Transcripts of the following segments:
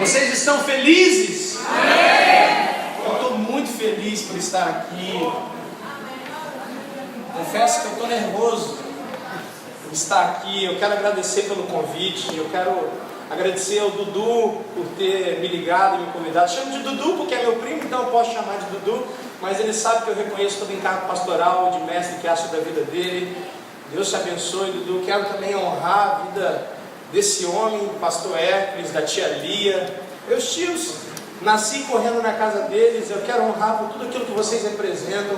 Vocês estão felizes? Amém. Eu estou muito feliz por estar aqui. Confesso que eu estou nervoso por estar aqui. Eu quero agradecer pelo convite. Eu quero agradecer ao Dudu por ter me ligado e me convidado. Chamo de Dudu porque é meu primo, então eu posso chamar de Dudu. Mas ele sabe que eu reconheço todo o encargo pastoral de mestre que há sobre a vida dele. Deus te abençoe, Dudu. Quero também honrar a vida desse homem, do pastor Hércules, da tia Lia. Meus tios, nasci correndo na casa deles. Eu quero honrar por tudo aquilo que vocês representam,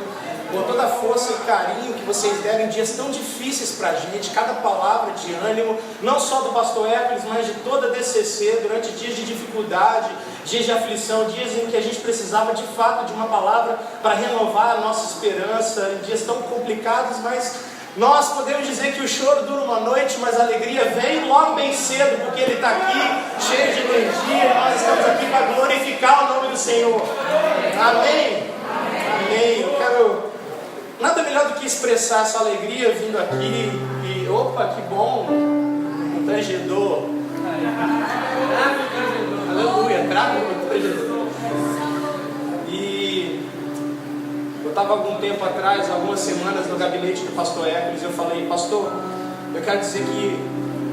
por toda a força e carinho que vocês deram em dias tão difíceis para a gente. Cada palavra de ânimo, não só do pastor Hércules, mas de toda a DCC, durante dias de dificuldade, dias de aflição, dias em que a gente precisava de fato de uma palavra para renovar a nossa esperança, em dias tão complicados, mas nós podemos dizer que o choro dura uma noite, mas a alegria vem logo bem cedo, porque Ele está aqui, cheio de energia, e nós estamos aqui para glorificar o nome do Senhor. Amém? Amém. Eu quero nada melhor do que expressar essa alegria vindo aqui. E opa, que bom! Um tangedor. Aleluia, traga o tangedor. E eu estava algum tempo atrás, algumas semanas, no gabinete do pastor Hércules. Eu falei: pastor, eu quero dizer que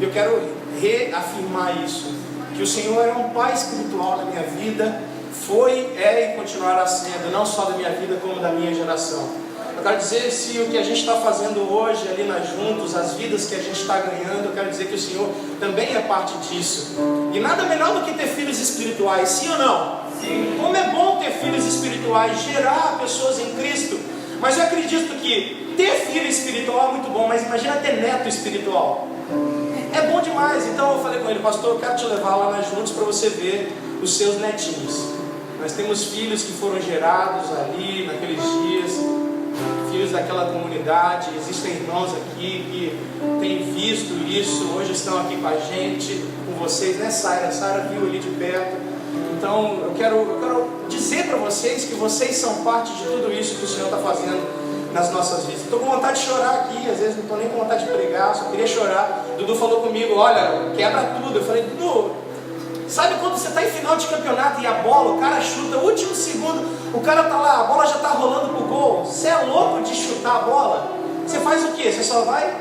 eu quero reafirmar isso, que o Senhor é um pai espiritual na minha vida, foi, é e continuará sendo, não só da minha vida como da minha geração. Eu quero dizer, se o que a gente está fazendo hoje ali na Juntos, as vidas que a gente está ganhando, eu quero dizer que o Senhor também é parte disso. E nada melhor do que ter filhos espirituais, sim ou não? Sim. Como é bom ter filhos espirituais, gerar pessoas em Cristo. Mas eu acredito que ter filho espiritual é muito bom, mas imagina ter neto espiritual. É bom demais. Então eu falei com ele: pastor, eu quero te levar lá na Juntos para você ver os seus netinhos. Nós temos filhos que foram gerados ali naqueles dias, filhos daquela comunidade. Existem irmãos aqui que têm visto isso, hoje estão aqui com a gente, com vocês, né, Saira? Saira viu ali de perto. Então eu quero dizer para vocês que vocês são parte de tudo isso que o Senhor está fazendo nas nossas vidas. Estou com vontade de chorar aqui, às vezes não estou nem com vontade de pregar, só queria chorar. Dudu falou comigo: olha, quebra tudo. Eu falei: Dudu, sabe quando você está em final de campeonato e a bola, o cara chuta, o último segundo, o cara está lá, a bola já está rolando pro gol. Você é louco de chutar a bola? Você faz o quê? Você só vai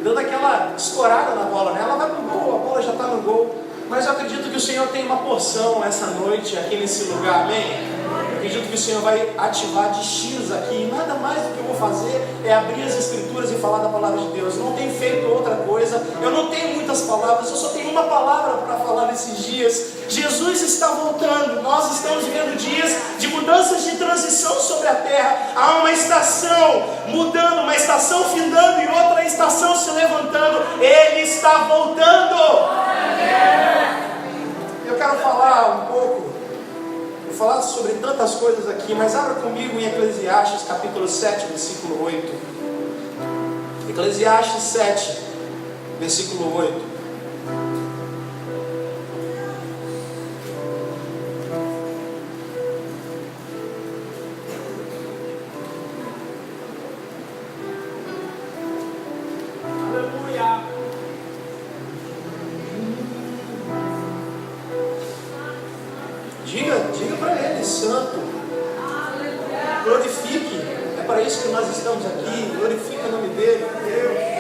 dando aquela escorada na bola, né? Ela vai pro gol, a bola já está no gol. Mas eu acredito que o Senhor tem uma porção essa noite aqui nesse lugar, amém? Eu acredito que o Senhor vai ativar destinos aqui. E nada mais do que eu vou fazer é abrir as Escrituras e falar da palavra de Deus. Não tenho feito outra coisa. Eu não tenho muitas palavras. Eu só tenho uma palavra para falar nesses dias. Jesus está voltando. Nós estamos vivendo dias de mudanças de transição sobre a terra. Há uma estação mudando, uma estação findando e outra estação se levantando. Ele está voltando. Eu quero falar um pouco, vou falar sobre tantas coisas aqui, mas abra comigo em Eclesiastes capítulo 7, versículo 8. Eclesiastes 7, versículo 8. Diga para ele: santo, glorifique, é para isso que nós estamos aqui. Glorifique o nome dele,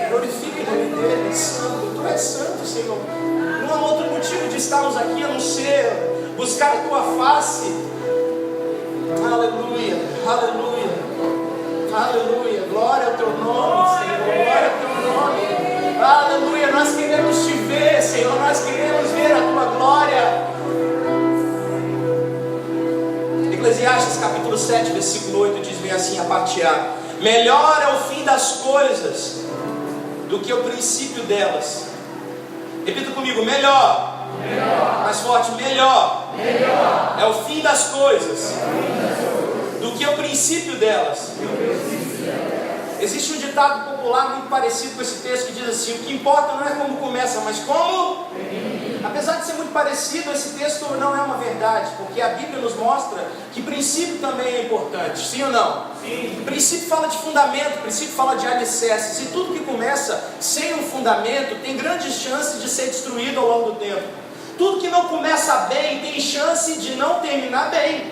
glorifique o nome dele. Santo, tu és santo, Senhor. Não há outro motivo de estarmos aqui a não ser buscar a tua face. Aleluia, aleluia, aleluia. Glória ao teu nome, Senhor, glória ao teu nome. Aleluia, nós queremos te ver, Senhor, nós queremos ver a tua glória. Eclesiastes capítulo 7, versículo 8 diz bem assim, a parte A: melhor é o fim das coisas do que o princípio delas. Repita comigo: melhor. Mais forte: melhor. É o fim das coisas do que o princípio delas. Existe um ditado popular muito parecido com esse texto que diz assim: o que importa não é como começa, mas como. Apesar de ser muito parecido, esse texto não é uma verdade, porque a Bíblia nos mostra que princípio também é importante, sim ou não? Sim. O princípio fala de fundamento, o princípio fala de alicerces, e tudo que começa sem um fundamento tem grandes chances de ser destruído ao longo do tempo. Tudo que não começa bem tem chance de não terminar bem.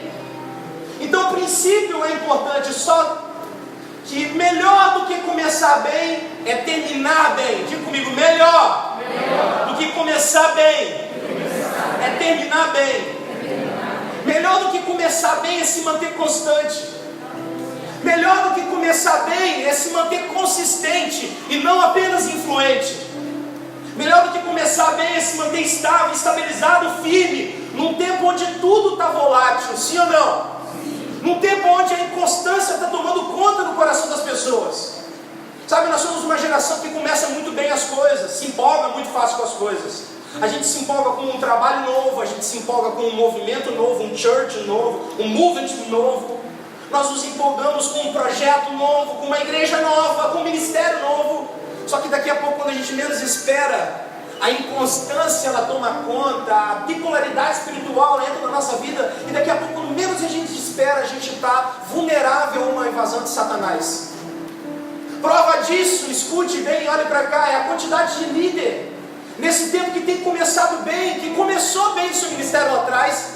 Então o princípio é importante, só que melhor do que começar bem é terminar bem. Diga comigo, melhor do que começar bem é terminar bem. Melhor do que começar bem é se manter constante. Melhor do que começar bem é se manter consistente e não apenas influente. Melhor do que começar bem é se manter estável, estabilizado, firme, num tempo onde tudo está volátil, sim ou não? Num tempo onde a inconstância está tomando conta do coração das pessoas. Sabe, nós somos uma geração que começa muito bem as coisas, se empolga muito fácil com as coisas. A gente se empolga com um trabalho novo, a gente se empolga com um movimento novo, um church novo, um movement novo. Nós nos empolgamos com um projeto novo, com uma igreja nova, com um ministério novo. Só que daqui a pouco, quando a gente menos espera, a inconstância ela toma conta, a bipolaridade espiritual entra na nossa vida, e daqui a pouco, quando menos a gente espera, a gente está vulnerável a uma invasão de Satanás. Prova disso, escute bem, olhe para cá, é a quantidade de líder nesse tempo que tem começado bem, que começou bem seu ministério lá atrás,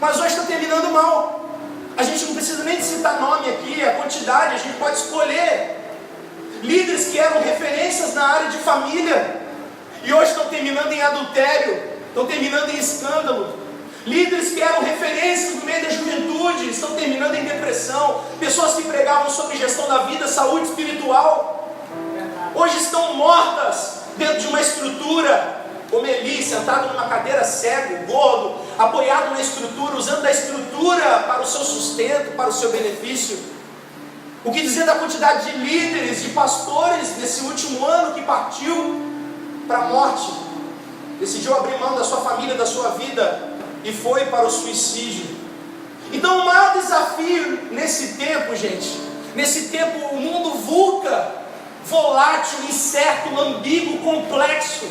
mas hoje está terminando mal. A gente não precisa nem citar nome aqui, a quantidade, a gente pode escolher. Líderes que eram referências na área de família e hoje estão terminando em adultério, estão terminando em escândalo. Líderes que eram referências no meio da juventude estão terminando em depressão. Pessoas que pregavam sobre gestão da vida, saúde espiritual, hoje estão mortas dentro de uma estrutura, como Eli, sentado numa cadeira, cego, gordo, apoiado na estrutura, usando da estrutura para o seu sustento, para o seu benefício. O que dizer da quantidade de líderes, de pastores nesse último ano que partiu para a morte, decidiu abrir mão da sua família, da sua vida e foi para o suicídio. Então o maior desafio nesse tempo, gente, nesse tempo o mundo vulca, volátil, incerto, ambíguo, complexo.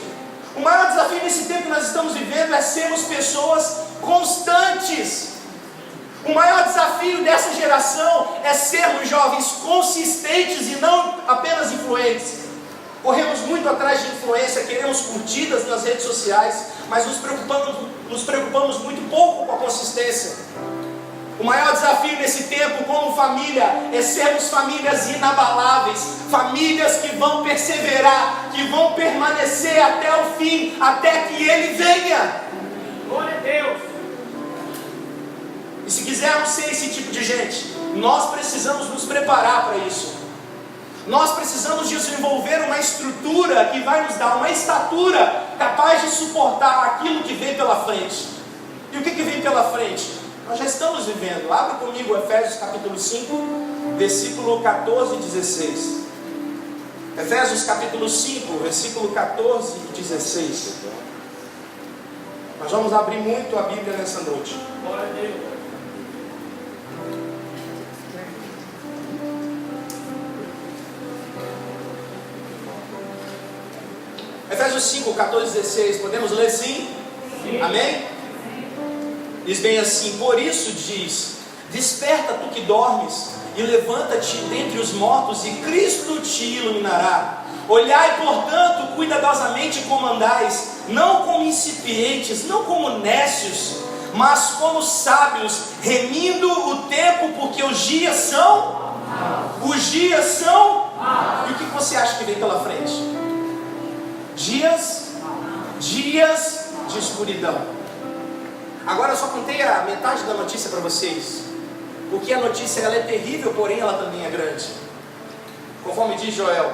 O maior desafio nesse tempo que nós estamos vivendo é sermos pessoas constantes. O maior desafio dessa geração é sermos jovens consistentes e não apenas influentes. Corremos muito atrás de influência, queremos curtidas nas redes sociais, mas nos preocupamos muito pouco com a consistência. O maior desafio nesse tempo como família é sermos famílias inabaláveis, famílias que vão perseverar, que vão permanecer até o fim, até que Ele venha. Glória a Deus! E se quisermos ser esse tipo de gente, nós precisamos nos preparar para isso. Nós precisamos desenvolver uma estrutura que vai nos dar uma estatura capaz de suportar aquilo que vem pela frente. E o que vem pela frente? Nós já estamos vivendo. Abra comigo Efésios capítulo 5, versículo 14 e 16. Efésios capítulo 5, versículo 14 e 16. Nós vamos abrir muito a Bíblia nessa noite. Glória a Deus. Efésios 5, 14 e 16. Podemos ler sim? Sim. Amém? Diz bem assim: por isso diz, desperta tu que dormes, e levanta-te dentre os mortos, e Cristo te iluminará. Olhai, portanto, cuidadosamente como andais, não como incipientes, não como nécios, mas como sábios, remindo o tempo, porque os dias são maus. Os dias são maus. E o que você acha que vem pela frente? Dias de escuridão. Agora eu só contei a metade da notícia para vocês, porque a notícia ela é terrível, porém ela também é grande. Conforme diz Joel,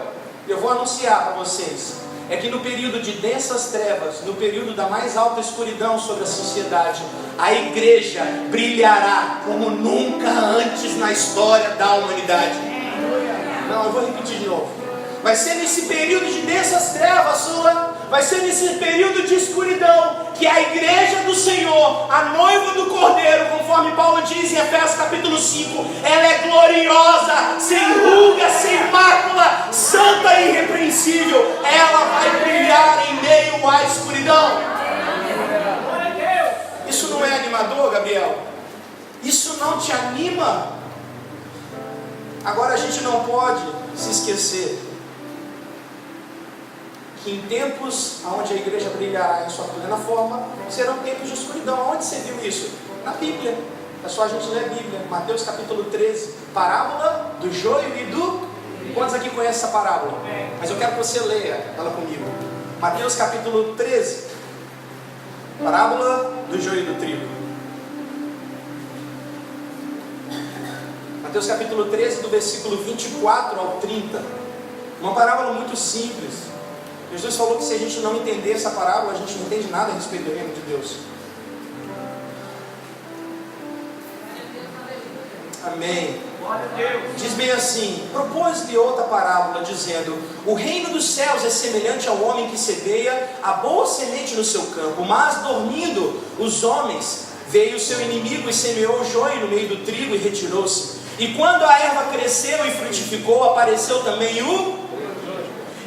eu vou anunciar para vocês, é que no período de densas trevas, no período da mais alta escuridão sobre a sociedade, a igreja brilhará como nunca antes na história da humanidade. Não, eu vou repetir de novo. Vai ser nesse período de densas trevas, vai ser nesse período de escuridão que a igreja do Senhor, a noiva do Cordeiro, conforme Paulo diz em Efésios capítulo 5, ela é gloriosa, sem ruga, sem mácula, santa e irrepreensível. Ela vai brilhar em meio à escuridão. Isso não é animador, Gabriel? Isso não te anima? Agora a gente não pode se esquecer que em tempos onde a igreja brilhará em sua plena forma, serão tempos de escuridão. Onde você viu isso? Na Bíblia. É só a gente ler a Bíblia. Mateus capítulo 13, parábola do joio e do... Quantos aqui conhecem essa parábola? Mas eu quero que você leia ela comigo. Mateus capítulo 13, parábola do joio e do trigo. Mateus capítulo 13, do versículo 24 ao 30. Uma parábola muito simples. Jesus falou que se a gente não entender essa parábola, a gente não entende nada a respeito do reino de Deus. Amém. Diz bem assim: propôs-lhe outra parábola, dizendo: o reino dos céus é semelhante ao homem que semeia a boa semente no seu campo, mas dormindo os homens, veio o seu inimigo e semeou o joio no meio do trigo e retirou-se. E quando a erva cresceu e frutificou, apareceu também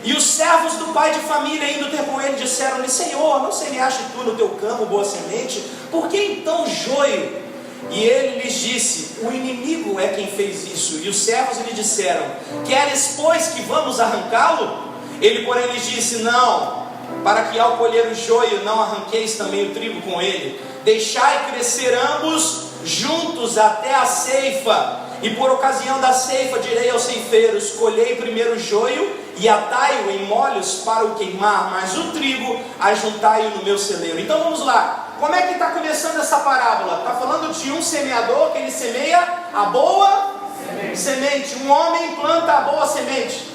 E os servos do pai de família, indo ter com ele, disseram-lhe: Senhor, não semeaste tu no teu campo boa semente? Por que então joio? E ele lhes disse: o inimigo é quem fez isso. E os servos lhe disseram: queres, pois, que vamos arrancá-lo? Ele, porém, lhes disse: não, para que ao colher o joio não arranqueis também o trigo com ele. Deixai crescer ambos juntos até a ceifa. E por ocasião da ceifa direi aos ceifeiros: colhei primeiro o joio e atai-o em molhos para o queimar, mas o trigo ajuntai-o no meu celeiro. Então vamos lá. Como é que está começando essa parábola? Está falando de um semeador que ele semeia a boa semente. Um homem planta a boa semente.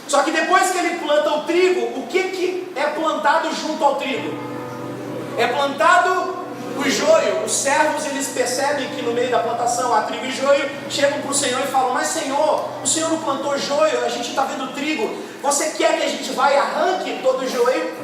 Só que depois que ele planta o trigo, o que é plantado junto ao trigo? É plantado o joio. Os servos, eles percebem que no meio da plantação há trigo e joio, chegam para o Senhor e falam: mas Senhor, o Senhor não plantou joio, a gente está vendo trigo, você quer que a gente vá e arranque todo o joio?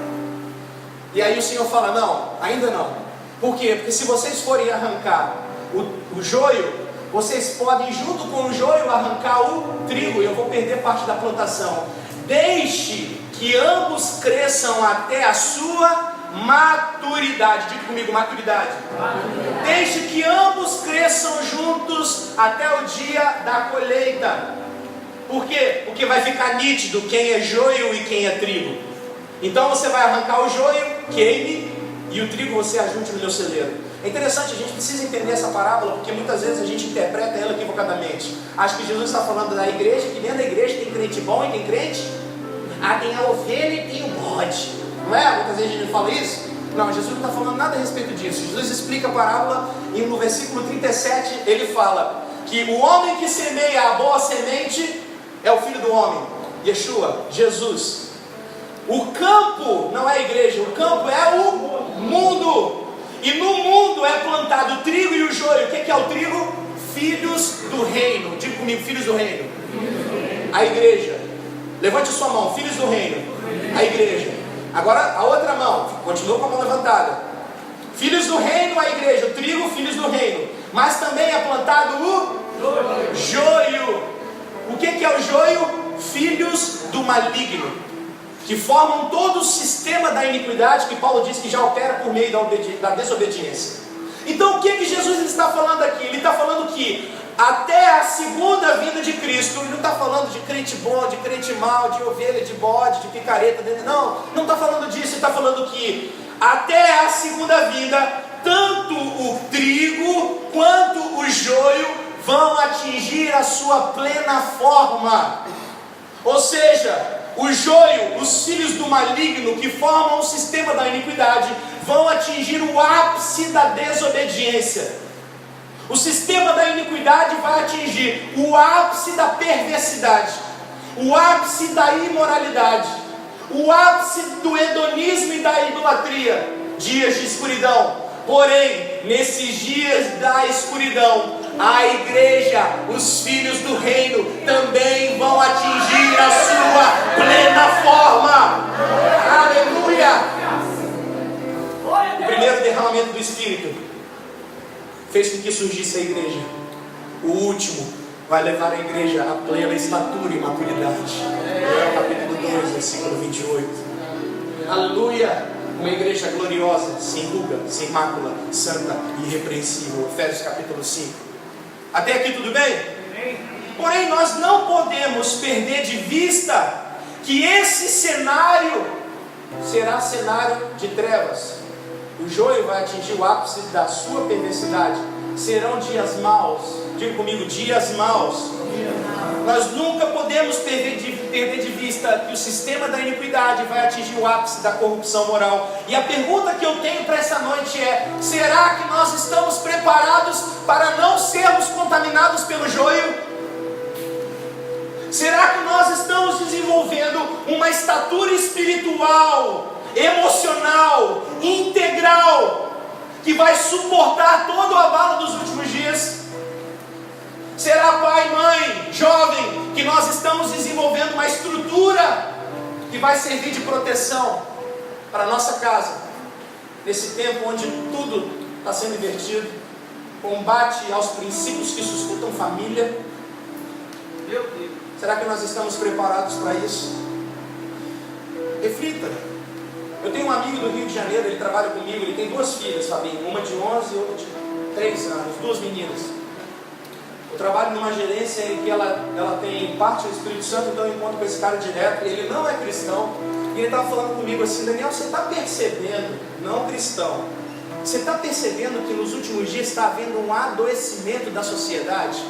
E aí o Senhor fala: não, ainda não. Por quê? Porque se vocês forem arrancar o joio, vocês podem junto com o joio arrancar o trigo, e eu vou perder parte da plantação. Deixe que ambos cresçam até a sua maturidade. Diga comigo: maturidade. Deixe que ambos cresçam juntos até o dia da colheita. Por quê? Porque vai ficar nítido quem é joio e quem é trigo. Então você vai arrancar o joio, queime, e o trigo você ajunte no meu celeiro. É interessante, a gente precisa entender essa parábola, porque muitas vezes a gente interpreta ela equivocadamente. Acho que Jesus está falando da igreja, que dentro da igreja tem crente bom e tem crente. Tem a ovelha e tem o bode. Não é? Muitas vezes a gente fala isso. Não, Jesus não está falando nada a respeito disso. Jesus explica a parábola e no versículo 37 ele fala que o homem que semeia a boa semente é o Filho do Homem, Yeshua, Jesus. O campo não é a igreja, o campo é o mundo. E no mundo é plantado o trigo e o joio. O que é o trigo? Filhos do reino. Diga comigo: filhos do reino. A igreja. Levante sua mão: filhos do reino. A igreja. Agora a outra mão, continua com a mão levantada. Filhos do reino, a igreja. O trigo, filhos do reino. Mas também é plantado o joio. O que é o joio? Filhos do maligno, que formam todo o sistema da iniquidade que Paulo diz que já opera por meio da desobediência. Então o que Jesus está falando aqui? Ele está falando que até a segunda vinda de Cristo, ele não está falando de crente bom, de crente mau, de ovelha, de bode, de picareta, não está falando disso. Ele está falando que até a segunda vinda, tanto o trigo quanto o joio vão atingir a sua plena forma. Ou seja, o joio, os filhos do maligno que formam o sistema da iniquidade, vão atingir o ápice da desobediência. O sistema da iniquidade vai atingir o ápice da perversidade, o ápice da imoralidade, o ápice do hedonismo e da idolatria. Dias de escuridão. Porém, nesses dias da escuridão, a igreja, os filhos do reino, também vão atingir a sua plena forma. Aleluia! O primeiro derramamento do Espírito fez com que surgisse a igreja. O último vai levar a igreja à plena estatura e maturidade. Joel capítulo 2, versículo 28. Aleluia! Uma igreja gloriosa, sem ruga, sem mácula, santa e irrepreensível. Efésios capítulo 5. Até aqui tudo bem? Porém nós não podemos perder de vista que esse cenário será cenário de trevas. O joio vai atingir o ápice da sua perversidade. Serão dias maus. Diga comigo, dias maus. Nós nunca podemos perder de vista que o sistema da iniquidade vai atingir o ápice da corrupção moral. E a pergunta que eu tenho para essa noite é: será que nós estamos preparados para não sermos contaminados pelo joio? Será que nós estamos desenvolvendo uma estatura espiritual, emocional, integral, que vai suportar todo o abalo dos últimos dias? Será, pai, mãe, jovem, que nós estamos desenvolvendo uma estrutura que vai servir de proteção para a nossa casa, nesse tempo onde tudo está sendo invertido, combate aos princípios que sustentam família? Meu Deus, será que nós estamos preparados para isso? Reflita. Eu tenho um amigo do Rio de Janeiro, ele trabalha comigo, ele tem 2 filhas, Fabinho, uma de 11 e outra de 3 anos, 2 meninas. Eu trabalho numa gerência em que ela tem parte do Espírito Santo, então eu encontro com esse cara direto. Ele não é cristão, e ele estava falando comigo assim: Daniel, você está percebendo, não cristão, você está percebendo que nos últimos dias está havendo um adoecimento da sociedade?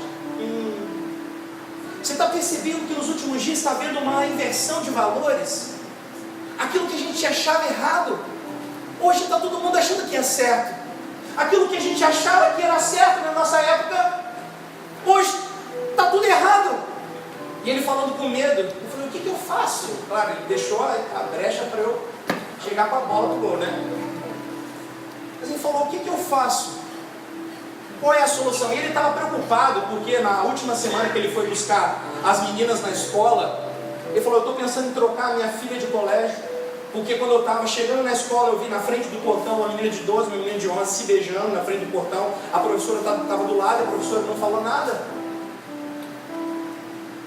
Você está percebendo que nos últimos dias está havendo uma inversão de valores? Aquilo que a gente achava errado, hoje está todo mundo achando que é certo. Aquilo que a gente achava que era certo na nossa época, hoje está tudo errado. E ele falando com medo, eu falei: o que eu faço? Claro, ele deixou a brecha para eu chegar com a bola do gol, né? Mas ele falou: o que eu faço? Qual é a solução? E ele estava preocupado, porque na última semana que ele foi buscar as meninas na escola, ele falou: eu estou pensando em trocar a minha filha de colégio, porque quando eu estava chegando na escola, eu vi na frente do portão uma menina de 12, uma menina de 11 se beijando na frente do portão. A professora estava do lado, a professora não falou nada.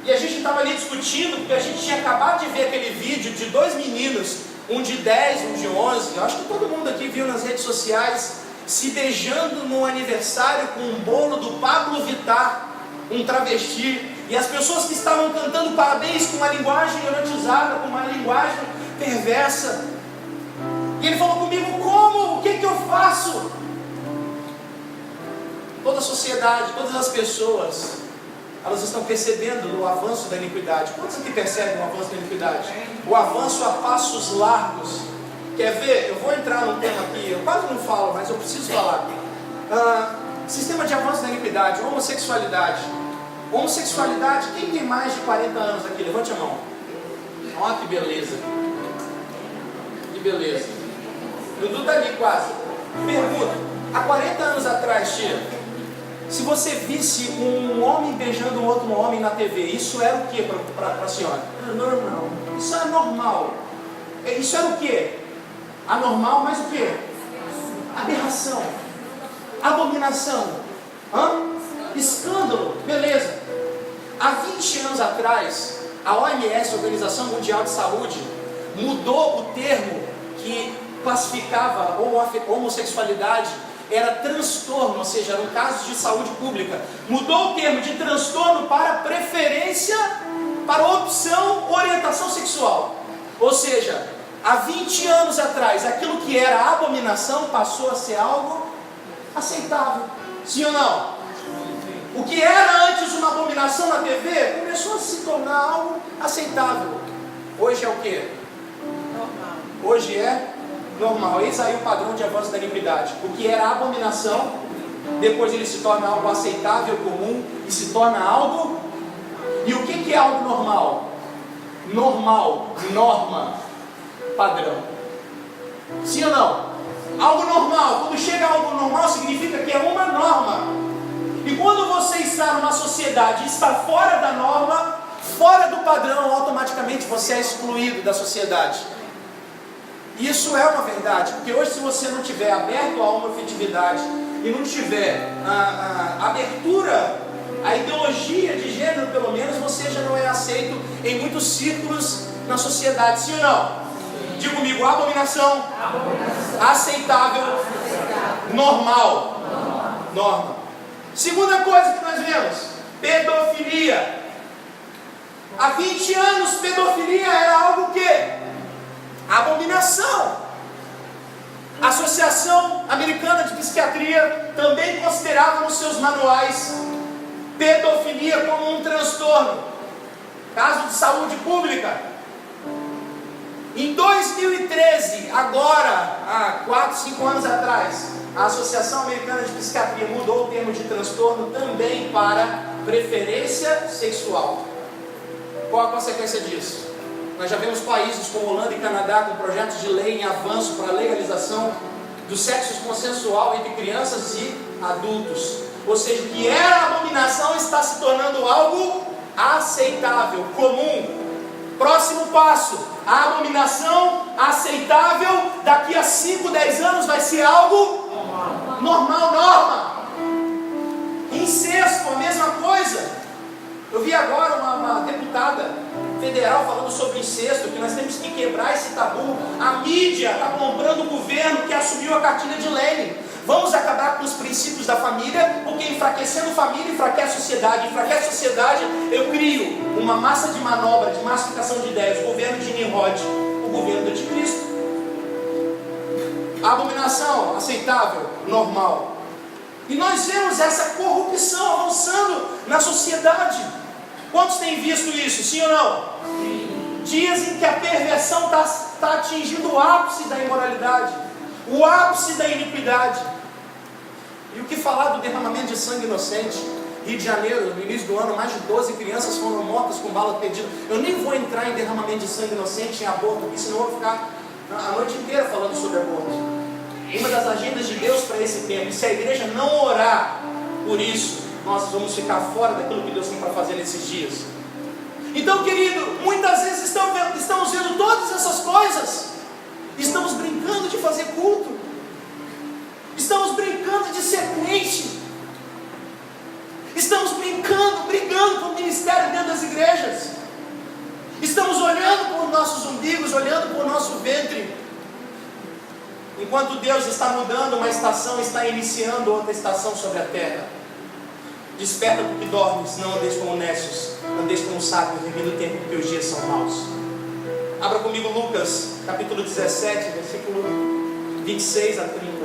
E a gente estava ali discutindo, porque a gente tinha acabado de ver aquele vídeo de 2 meninos, um de 10, um de 11, eu acho que todo mundo aqui viu nas redes sociais, se beijando no aniversário com um bolo do Pablo Vittar, um travesti. E as pessoas que estavam cantando parabéns com uma linguagem erotizada, com uma linguagem perversa. E ele falou comigo: como? O que eu faço? Toda a sociedade, todas as pessoas, elas estão percebendo o avanço da iniquidade. Quantos aqui percebem o avanço da iniquidade? O avanço a passos largos. Quer ver? Eu vou entrar num tema aqui, eu quase não falo, mas eu preciso falar. Sistema de avanço da iniquidade, homossexualidade. Homossexualidade, quem tem mais de 40 anos aqui? Levante a mão. Olha que beleza. Que beleza. Dudu está ali quase. Pergunta: há 40 anos atrás, tia, se você visse um homem beijando um outro homem na TV, isso era o que para a senhora? Normal. Isso era normal. Isso era o que? Anormal, mas o que? Aberração. Abominação. Escândalo. Beleza. Há 20 anos atrás, a OMS, Organização Mundial de Saúde, mudou o termo que classificava a homossexualidade, era transtorno, ou seja, era um caso de saúde pública. Mudou o termo de transtorno para preferência, para opção, orientação sexual. Ou seja, há 20 anos atrás, aquilo que era abominação passou a ser algo aceitável. Sim ou não? O que era antes uma abominação na TV começou a se tornar algo aceitável. Hoje é o que? Normal. Hoje é normal. Eis aí o padrão de avanço da iniquidade. O que era abominação, depois ele se torna algo aceitável, comum, e se torna algo. E o que é algo normal? Normal, norma, padrão. Sim ou não? Algo normal. Quando chega algo normal, significa que é uma norma. E quando você está numa sociedade e está fora da norma, fora do padrão, automaticamente você é excluído da sociedade. Isso é uma verdade, porque hoje, se você não tiver aberto à homoafetividade e não tiver a abertura à ideologia de gênero, pelo menos, você já não é aceito em muitos círculos na sociedade. Sim ou não? Diga comigo: abominação, aceitável, normal, norma. Segunda coisa que nós vemos: pedofilia. Há 20 anos, pedofilia era algo que Abominação. A Associação Americana de Psiquiatria também considerava nos seus manuais pedofilia como um transtorno, caso de saúde pública. Em 2013, agora, há 4, 5 anos atrás, a Associação Americana de Psiquiatria mudou o termo de transtorno também para preferência sexual. Qual a consequência disso? Nós já vemos países como Holanda e Canadá com projetos de lei em avanço para a legalização do sexo consensual entre crianças e adultos. Ou seja, o que era abominação está se tornando algo aceitável, comum. Próximo passo, a abominação aceitável daqui a 5, 10 anos vai ser algo normal, norma. Incesto, a mesma coisa. Eu vi agora uma deputada federal falando sobre incesto, que nós temos que quebrar esse tabu. A mídia está comprando o governo que assumiu a cartilha de Lenin. Vamos acabar com os princípios da família, porque enfraquecendo a família, enfraquece a sociedade. Enfraquece a sociedade, eu crio uma massa de manobra, de massificação de ideias. O governo de Nimrod, o governo do anticristo. A abominação aceitável, normal. E nós vemos essa corrupção avançando na sociedade. Quantos têm visto isso, sim ou não? Sim. Dias em que a perversão está atingindo o ápice da imoralidade, o ápice da iniquidade. E o que falar do derramamento de sangue inocente? Rio de Janeiro, no início do ano, mais de 12 crianças foram mortas com bala perdida. Eu nem vou entrar em derramamento de sangue inocente, em aborto, porque senão eu vou ficar a noite inteira falando sobre aborto. Uma das agendas de Deus para esse tempo. E se a igreja não orar por isso, nós vamos ficar fora daquilo que Deus tem para fazer nesses dias. Então, querido, muitas vezes estamos vendo todas essas coisas. Estamos brincando de fazer culto. Estamos brincando de ser crente. Estamos brigando por ministério dentro das igrejas. Estamos olhando por nossos umbigos, olhando por nosso ventre. Enquanto Deus está mudando uma estação, está iniciando outra estação sobre a terra. Desperta porque dormes, não andeis como nécios, andeis como sábios, vivendo o tempo porque os dias são maus. Abra comigo Lucas, capítulo 17, versículo 26 a 30.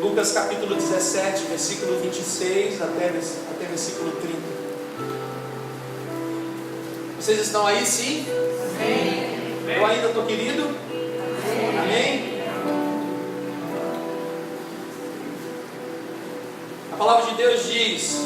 Lucas capítulo 17, versículo 26 até versículo 30. Vocês estão aí, sim? Amém. Eu ainda estou querido? Amém? A palavra de Deus diz,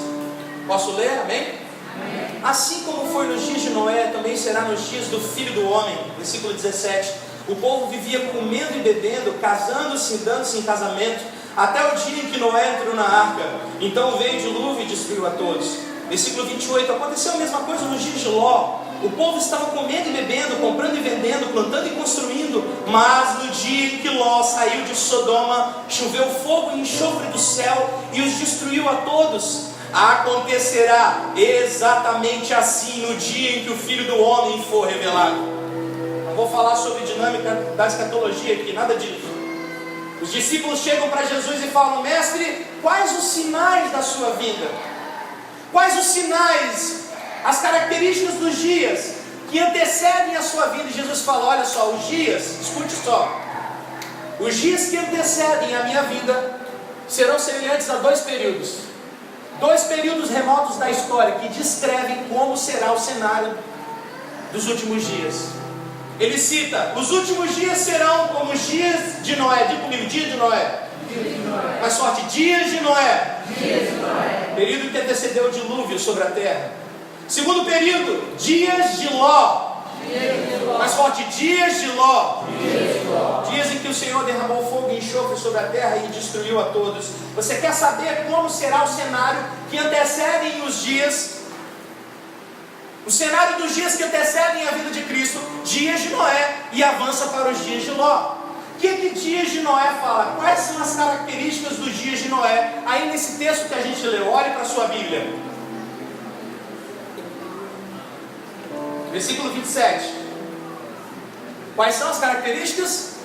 posso ler? Amém? Amém? Assim como foi nos dias de Noé, também será nos dias do Filho do Homem. Versículo 17. O povo vivia comendo e bebendo, casando-se e dando-se em casamento, até o dia em que Noé entrou na arca. Então veio o dilúvio e destruiu a todos. Versículo 28. Aconteceu a mesma coisa nos dias de Ló. O povo estava comendo e bebendo, comprando e vendendo, plantando e construindo. Mas no dia em que Ló saiu de Sodoma, choveu fogo e enxofre do céu e os destruiu a todos. Acontecerá exatamente assim no dia em que o Filho do Homem for revelado. Não vou falar sobre dinâmica da escatologia aqui, nada disso. Os discípulos chegam para Jesus e falam: Mestre, quais os sinais da sua vinda? Quais os sinais, as características dos dias que antecedem a sua vida? E Jesus fala: olha só, os dias, escute só, os dias que antecedem a minha vida serão semelhantes a dois períodos remotos da história que descrevem como será o cenário dos últimos dias. Ele cita: os últimos dias serão como os dias de Noé. Diga comigo, dia de Noé. Mais forte, dias de Noé. Período que antecedeu o dilúvio sobre a terra. Segundo período, dias de Ló. Mais forte, dias de Ló. Dias em que o Senhor derramou fogo e enxofre sobre a terra e destruiu a todos. Você quer saber como será o cenário que antecedem os dias? O cenário dos dias que antecedem a vida de Cristo, dias de Noé, e avança para os dias de Ló. O que dias de Noé fala? Quais são as características dos dias de Noé? Aí nesse texto que a gente leu, olhe para a sua Bíblia. Versículo 27. Quais são as características?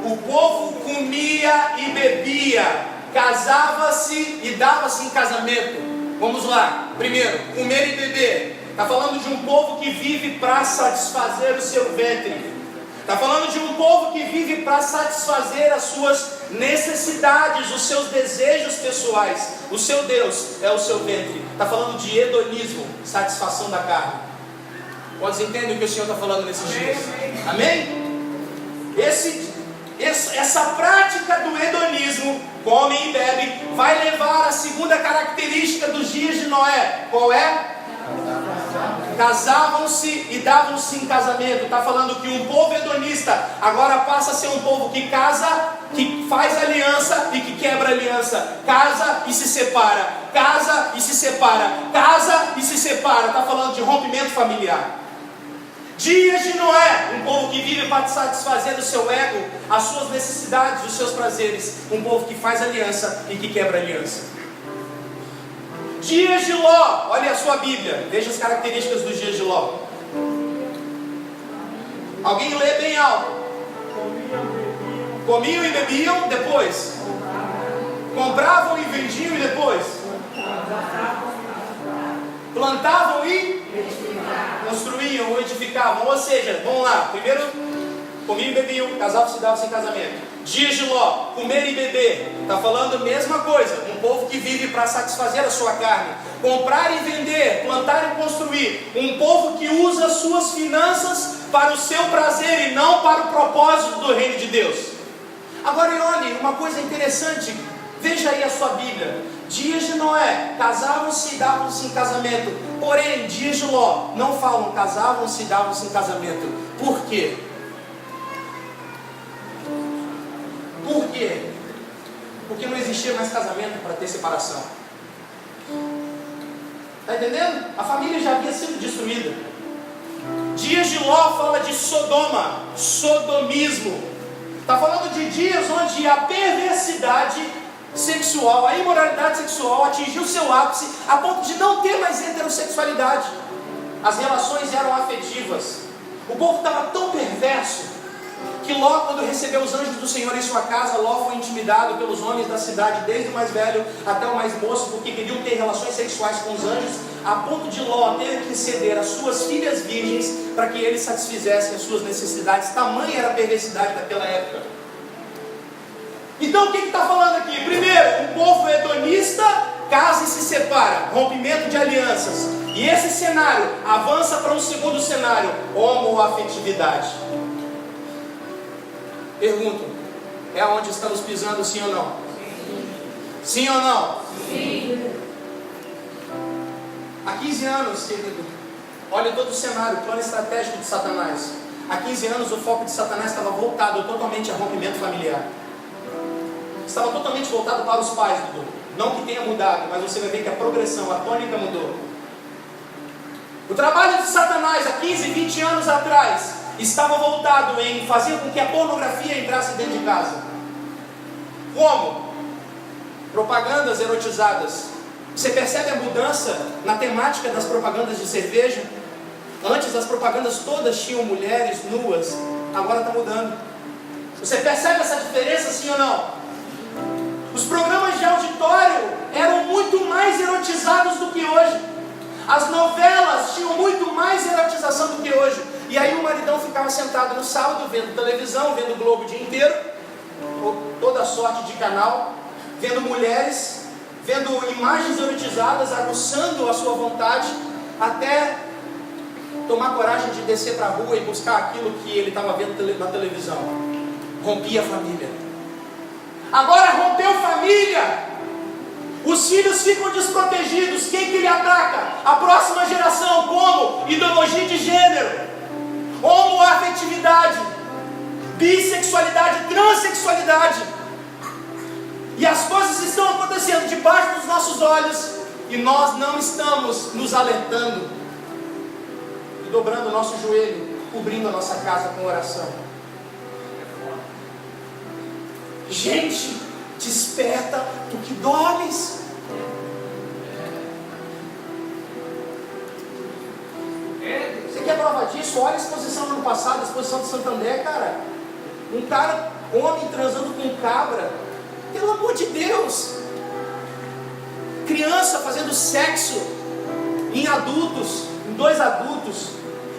O povo comia e bebia, casava-se e dava-se em casamento. Vamos lá. Primeiro, comer e beber. Está falando de um povo que vive para satisfazer o seu ventre. Está falando de um povo que vive para satisfazer as suas necessidades, os seus desejos pessoais. O seu Deus é o seu ventre. Está falando de hedonismo, satisfação da carne. Quantos entendem o que o Senhor está falando nesses dias? Amém? Essa prática do hedonismo, come e bebe, vai levar à segunda característica dos dias de Noé. Qual é? Casavam-se e davam-se em casamento. Está falando que um povo hedonista agora passa a ser um povo que casa, que faz aliança e que quebra aliança. Casa e se separa. Casa e se separa. Casa e se separa. Está falando de rompimento familiar. Dias de Noé, um povo que vive para satisfazer o seu ego, as suas necessidades, os seus prazeres. Um povo que faz aliança e que quebra aliança. Dias de Ló, olha a sua Bíblia, veja as características dos dias de Ló. Alguém lê bem alto. Comiam e bebiam, depois compravam e vendiam, e depois plantavam e construíam ou edificavam. Ou seja, vamos lá, primeiro comiam e bebiam, casavam-se e davam-se em casamento. Dias de Ló, comer e beber, está falando a mesma coisa. Um povo que vive para satisfazer a sua carne. Comprar e vender, plantar e construir. Um povo que usa as suas finanças para o seu prazer e não para o propósito do reino de Deus. Agora olhe, uma coisa interessante, veja aí a sua Bíblia. Dias de Noé, casavam-se e davam-se em casamento. Porém, dias de Ló, não falam casavam-se e davam-se em casamento. Por quê? Por quê? Porque não existia mais casamento para ter separação. Está entendendo? A família já havia sido destruída. Dias de Ló fala de Sodoma, sodomismo. Está falando de dias onde a perversidade sexual, a imoralidade sexual atingiu seu ápice a ponto de não ter mais heterossexualidade. As relações eram afetivas. O povo estava tão perverso que Ló, quando recebeu os anjos do Senhor em sua casa, Ló foi intimidado pelos homens da cidade, desde o mais velho até o mais moço, porque queriam ter relações sexuais com os anjos, a ponto de Ló ter que ceder as suas filhas virgens para que eles satisfizessem as suas necessidades. Tamanha era a perversidade daquela época. Então o que está falando aqui? Primeiro, um povo hedonista casa e se separa, rompimento de alianças. E esse cenário avança para um segundo cenário, homoafetividade. Pergunto, é aonde estamos pisando, sim ou não? Sim ou não? Sim. Há 15 anos, querido, olha todo o cenário, o plano estratégico de Satanás. Há 15 anos o foco de Satanás estava voltado totalmente a rompimento familiar. Estava totalmente voltado para os pais, Dudu. Não que tenha mudado, mas você vai ver que a progressão, a tônica mudou. O trabalho de Satanás há 15, 20 anos atrás estava voltado em fazer com que a pornografia entrasse dentro de casa. Como? Propagandas erotizadas. Você percebe a mudança na temática das propagandas de cerveja? Antes as propagandas todas tinham mulheres nuas, agora está mudando. Você percebe essa diferença, sim ou não? Os programas de auditório eram muito mais erotizados do que hoje. As novelas tinham muito mais erotização do que hoje. E aí o maridão ficava sentado no sábado, vendo televisão, vendo o Globo o dia inteiro, toda sorte de canal, vendo mulheres, vendo imagens erotizadas, aguçando a sua vontade, até tomar coragem de descer para a rua e buscar aquilo que ele estava vendo na televisão. Rompia a família. Agora rompeu família, os filhos ficam desprotegidos. Quem que ele ataca? A próxima geração. Como? Ideologia de gênero, homoafetividade, bissexualidade, transexualidade. E as coisas estão acontecendo debaixo dos nossos olhos e nós não estamos nos alertando e dobrando o nosso joelho, cobrindo a nossa casa com oração. Gente, desperta do que dormes. Você quer prova disso? Olha a exposição do ano passado, a exposição de Santander, cara. Um cara, homem transando com cabra. Pelo amor de Deus. Criança fazendo sexo em adultos, 2 adultos,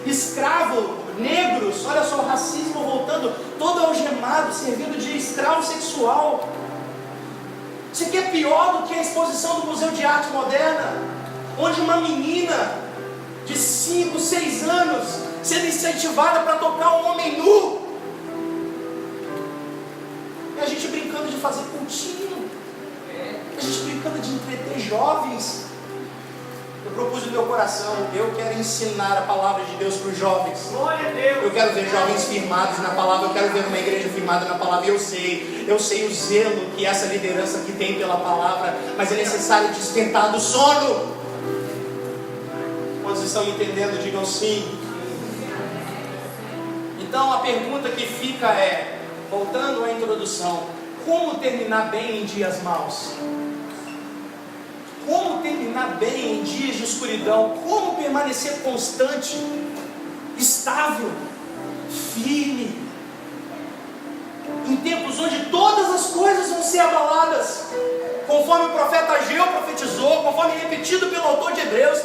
escravo, negros, olha só o racismo voltando, todo algemado, servindo de escravo sexual. Isso aqui é pior do que a exposição do Museu de Arte Moderna, onde uma menina de 5, 6 anos sendo incentivada para tocar um homem nu, e a gente brincando de fazer cultinho, a gente brincando de entreter jovens. Eu propus no meu coração, eu quero ensinar a palavra de Deus para os jovens. Glória a Deus. Eu quero ver jovens firmados na palavra, eu quero ver uma igreja firmada na palavra. Eu sei o zelo que essa liderança aqui tem pela palavra, mas é necessário despertar do sono. Quantos estão entendendo? Digam sim. Então a pergunta que fica é, voltando à introdução, como terminar bem em dias maus? Como terminar bem em dias de escuridão? Como permanecer constante, estável, firme, em tempos onde todas as coisas vão ser abaladas, conforme o profeta Ageu profetizou, conforme repetido pelo autor de Hebreus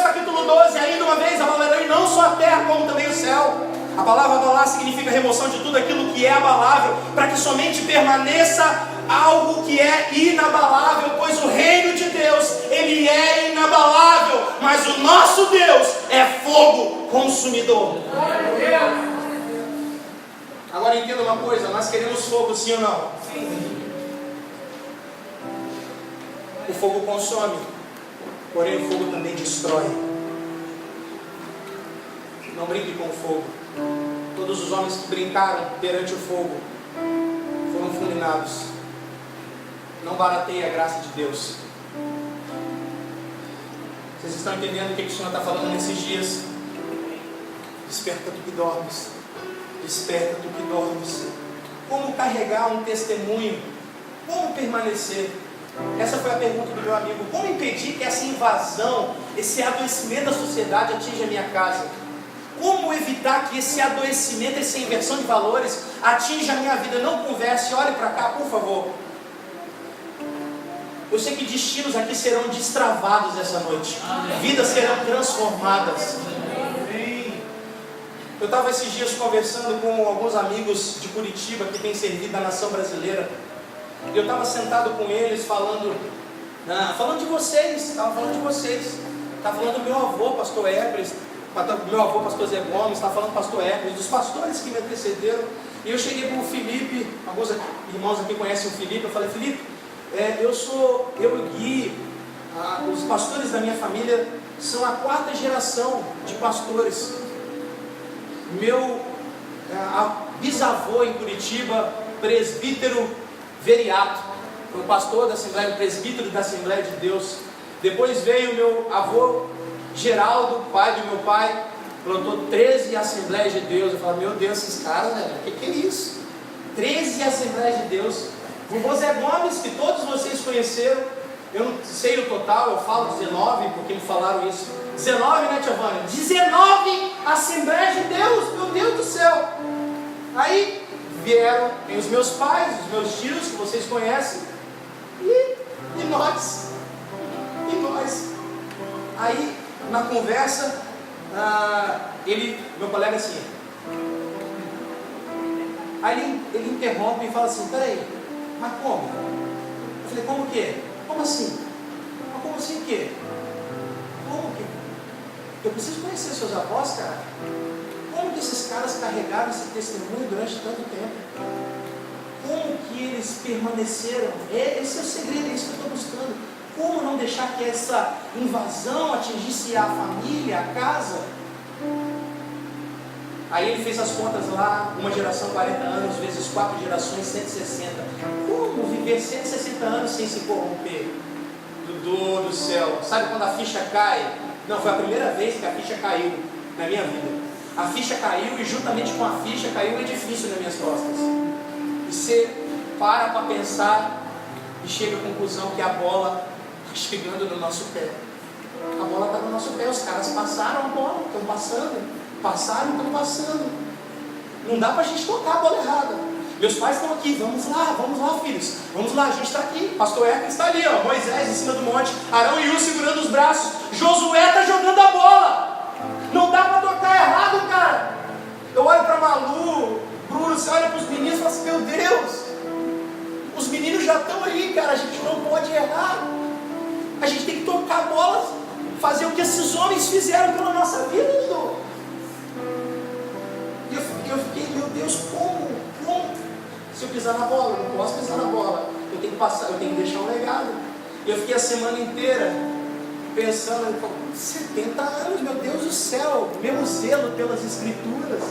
capítulo 12, ainda uma vez abalarei não só a terra, como também o céu. A palavra abalar significa remoção de tudo aquilo que é abalável, para que somente permaneça algo que é inabalável, pois o reino de Deus, ele é inabalável, mas o nosso Deus é fogo consumidor. Agora entenda uma coisa, nós queremos fogo, sim ou não? Sim. O fogo consome, porém o fogo também destrói. Não brinque com o fogo. Todos os homens que brincaram perante o fogo foram fulminados. Não barateie a graça de Deus. Vocês estão entendendo o que o Senhor está falando nesses dias? Desperta tu que dormes. Desperta tu que dormes. Como carregar um testemunho? Como permanecer? Essa foi a pergunta do meu amigo. Como impedir que essa invasão, esse adoecimento da sociedade atinja a minha casa? Como evitar que esse adoecimento, essa inversão de valores atinja a minha vida? Não converse, olhe para cá, por favor. Eu sei que destinos aqui serão destravados essa noite. Vidas serão transformadas. Eu estava esses dias conversando com alguns amigos de Curitiba que têm servido a nação brasileira. E eu estava sentado com eles falando de vocês. Estava falando de vocês. Estava falando do meu avô, pastor Hércules. Do meu avô, pastor Zé Gomes. Estava falando do pastor Hércules, dos pastores que me antecederam. E eu cheguei com o Felipe. Alguns irmãos aqui conhecem o Felipe. Eu falei, Felipe, eu e o Gui, os pastores da minha família são a 4ª geração de pastores. Meu bisavô em Curitiba, presbítero Veriato, foi pastor da Assembleia, presbítero da Assembleia de Deus. Depois veio meu avô Geraldo, pai do meu pai, plantou 13 Assembleias de Deus. Eu falo, meu Deus, esses caras, né? O que é isso? 13 Assembleias de Deus. O irmão Zé Gomes, que todos vocês conheceram, eu não sei o total, eu falo 19, porque me falaram isso. 19, né, Tia Vânia? 19 Assembleias de Deus, meu Deus do céu. Aí vieram os meus pais, os meus tios, que vocês conhecem, e nós. Aí, na conversa, meu colega assim, aí ele interrompe e fala assim, peraí, mas como? Eu falei, como o quê? Como assim? Mas como assim o quê? Como que? Eu preciso conhecer seus avós, cara. Como que esses caras carregaram esse testemunho durante tanto tempo? Como que eles permaneceram? Esse é o segredo, é isso que eu estou buscando. Como não deixar que essa invasão atingisse a família, a casa? Aí ele fez as contas lá, uma geração 40 anos, vezes 4 gerações, 160. Como viver 160 anos sem se corromper? Dudu do céu, sabe quando a ficha cai? Não, foi a primeira vez que a ficha caiu na minha vida. A ficha caiu e juntamente com a ficha caiu um edifício nas minhas costas. E você para pensar e chega à conclusão que a bola está chegando no nosso pé. A bola está no nosso pé, os caras passaram a bola, estão passando. Passaram, estão passando. Não dá para a gente tocar a bola errada. Meus pais estão aqui, vamos lá filhos, vamos lá, a gente está aqui. Pastor Hércules está ali, ó, Moisés em cima do monte, Arão e Ur segurando os braços, Josué está jogando a bola. Eu olho para Malu, Bruno, você olha para os meninos e fala assim, meu Deus, os meninos já estão aí, cara, a gente não pode errar. A gente tem que tocar a bola, fazer o que esses homens fizeram pela nossa vida, Dudu. E eu fiquei, meu Deus, como? Se eu pisar na bola, eu não posso pisar na bola. Eu tenho que passar, eu tenho que deixar um legado. E eu fiquei a semana inteira pensando, 70 anos, meu Deus do céu, mesmo zelo pelas escrituras,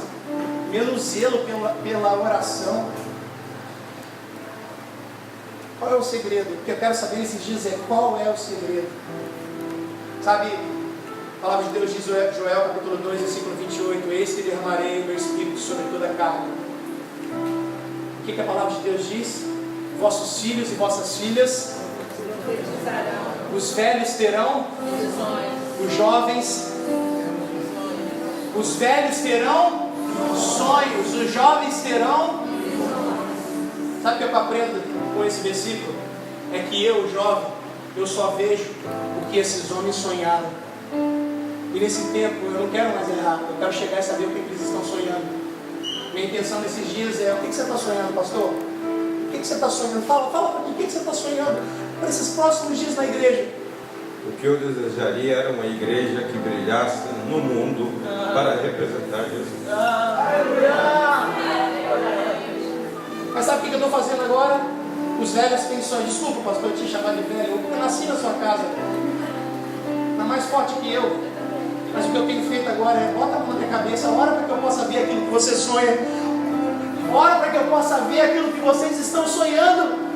mesmo zelo pela oração. Qual é o segredo? O que eu quero saber nesses dias é qual é o segredo. Sabe, a palavra de Deus diz, Joel capítulo 2, versículo 28, eis que derramarei o meu espírito sobre toda a carne. O que a palavra de Deus diz? Vossos filhos e vossas filhas, os velhos terão, os jovens, os velhos terão sonhos, os jovens terão. Sabe o que eu aprendo com esse versículo? É que eu, jovem, eu só vejo o que esses homens sonharam. E nesse tempo eu não quero mais errar, eu quero chegar e saber o que eles estão sonhando. Minha intenção nesses dias é: o que você está sonhando, pastor? O que você está sonhando? Fala para mim, o que você está sonhando para esses próximos dias na igreja? O que eu desejaria era uma igreja que brilhasse no mundo para representar Jesus. Mas sabe o que eu estou fazendo agora? Os velhos têm sonhos. Desculpa, pastor, eu te chamar de velho. Eu nasci na sua casa, não é mais forte que eu. Mas o que eu tenho feito agora é: bota a mão na minha cabeça, ora para que eu possa ver aquilo que você sonha, ora para que eu possa ver aquilo que vocês estão sonhando.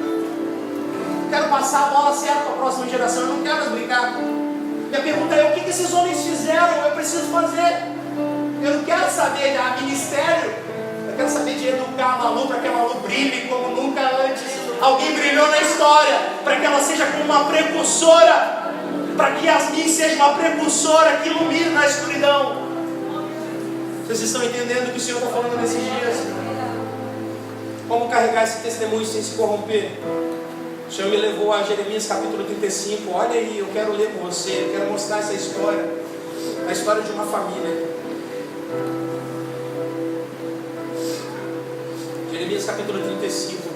Quero passar a bola certa para a próxima geração, eu não quero mais brincar. Minha pergunta é: o que esses homens fizeram? Eu preciso fazer. Eu não quero saber de ministério, eu quero saber de educar a Malu para que a Malu brilhe como nunca antes alguém brilhou na história, para que ela seja como uma precursora, para que Yasmin seja uma precursora que ilumine na escuridão. Vocês estão entendendo o que o Senhor está falando nesses dias? Como carregar esse testemunho sem se corromper? O Senhor me levou a Jeremias capítulo 35. Olha aí, eu quero ler com você, eu quero mostrar essa história, a história de uma família. Jeremias capítulo 35.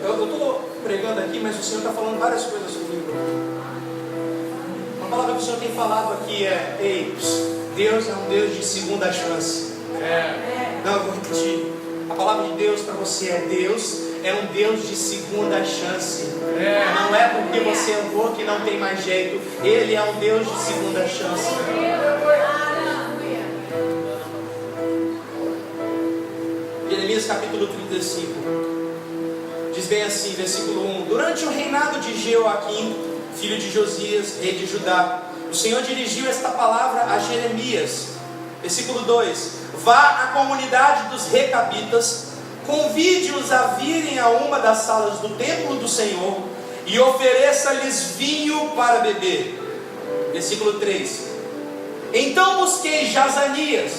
Eu estou pregando aqui, mas o Senhor está falando várias coisas comigo. Uma palavra que o Senhor tem falado aqui é: ei, Deus é um Deus de segunda chance. Não, eu vou repetir. A palavra de Deus para você é: Deus é um Deus de segunda chance. Não é porque você errou que não tem mais jeito. Ele é um Deus de segunda chance. Jeremias capítulo 35 diz bem assim, versículo 1: durante o reinado de Jeoaquim, filho de Josias, rei de Judá, o Senhor dirigiu esta palavra a Jeremias. Versículo 2: vá à comunidade dos recabitas, convide-os a virem a uma das salas do templo do Senhor e ofereça-lhes vinho para beber. Versículo 3: então busquei Jazanias,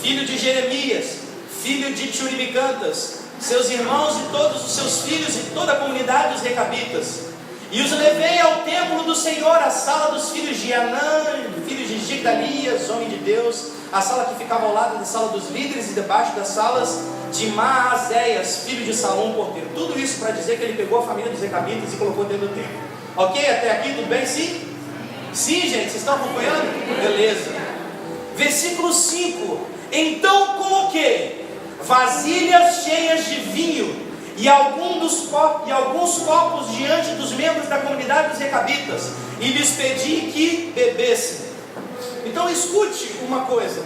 filho de Jeremias, filho de Tchuribicantas, seus irmãos e todos os seus filhos e toda a comunidade dos recabitas, e os levei ao templo do Senhor, a sala dos filhos de Anã, filhos de Gigdalias, homem de Deus, a sala que ficava ao lado da sala dos líderes e debaixo das salas de Maazéias, filho de Salom, porteiro. Tudo isso para dizer que ele pegou a família dos recabitas e colocou dentro do templo. Ok? Até aqui tudo bem? Sim? Sim, gente? Vocês estão acompanhando? Beleza. Versículo 5: então coloquei vasilhas cheias de vinho e alguns copos diante dos membros da comunidade dos recabitas, e lhes pedi que bebessem. Então escute uma coisa.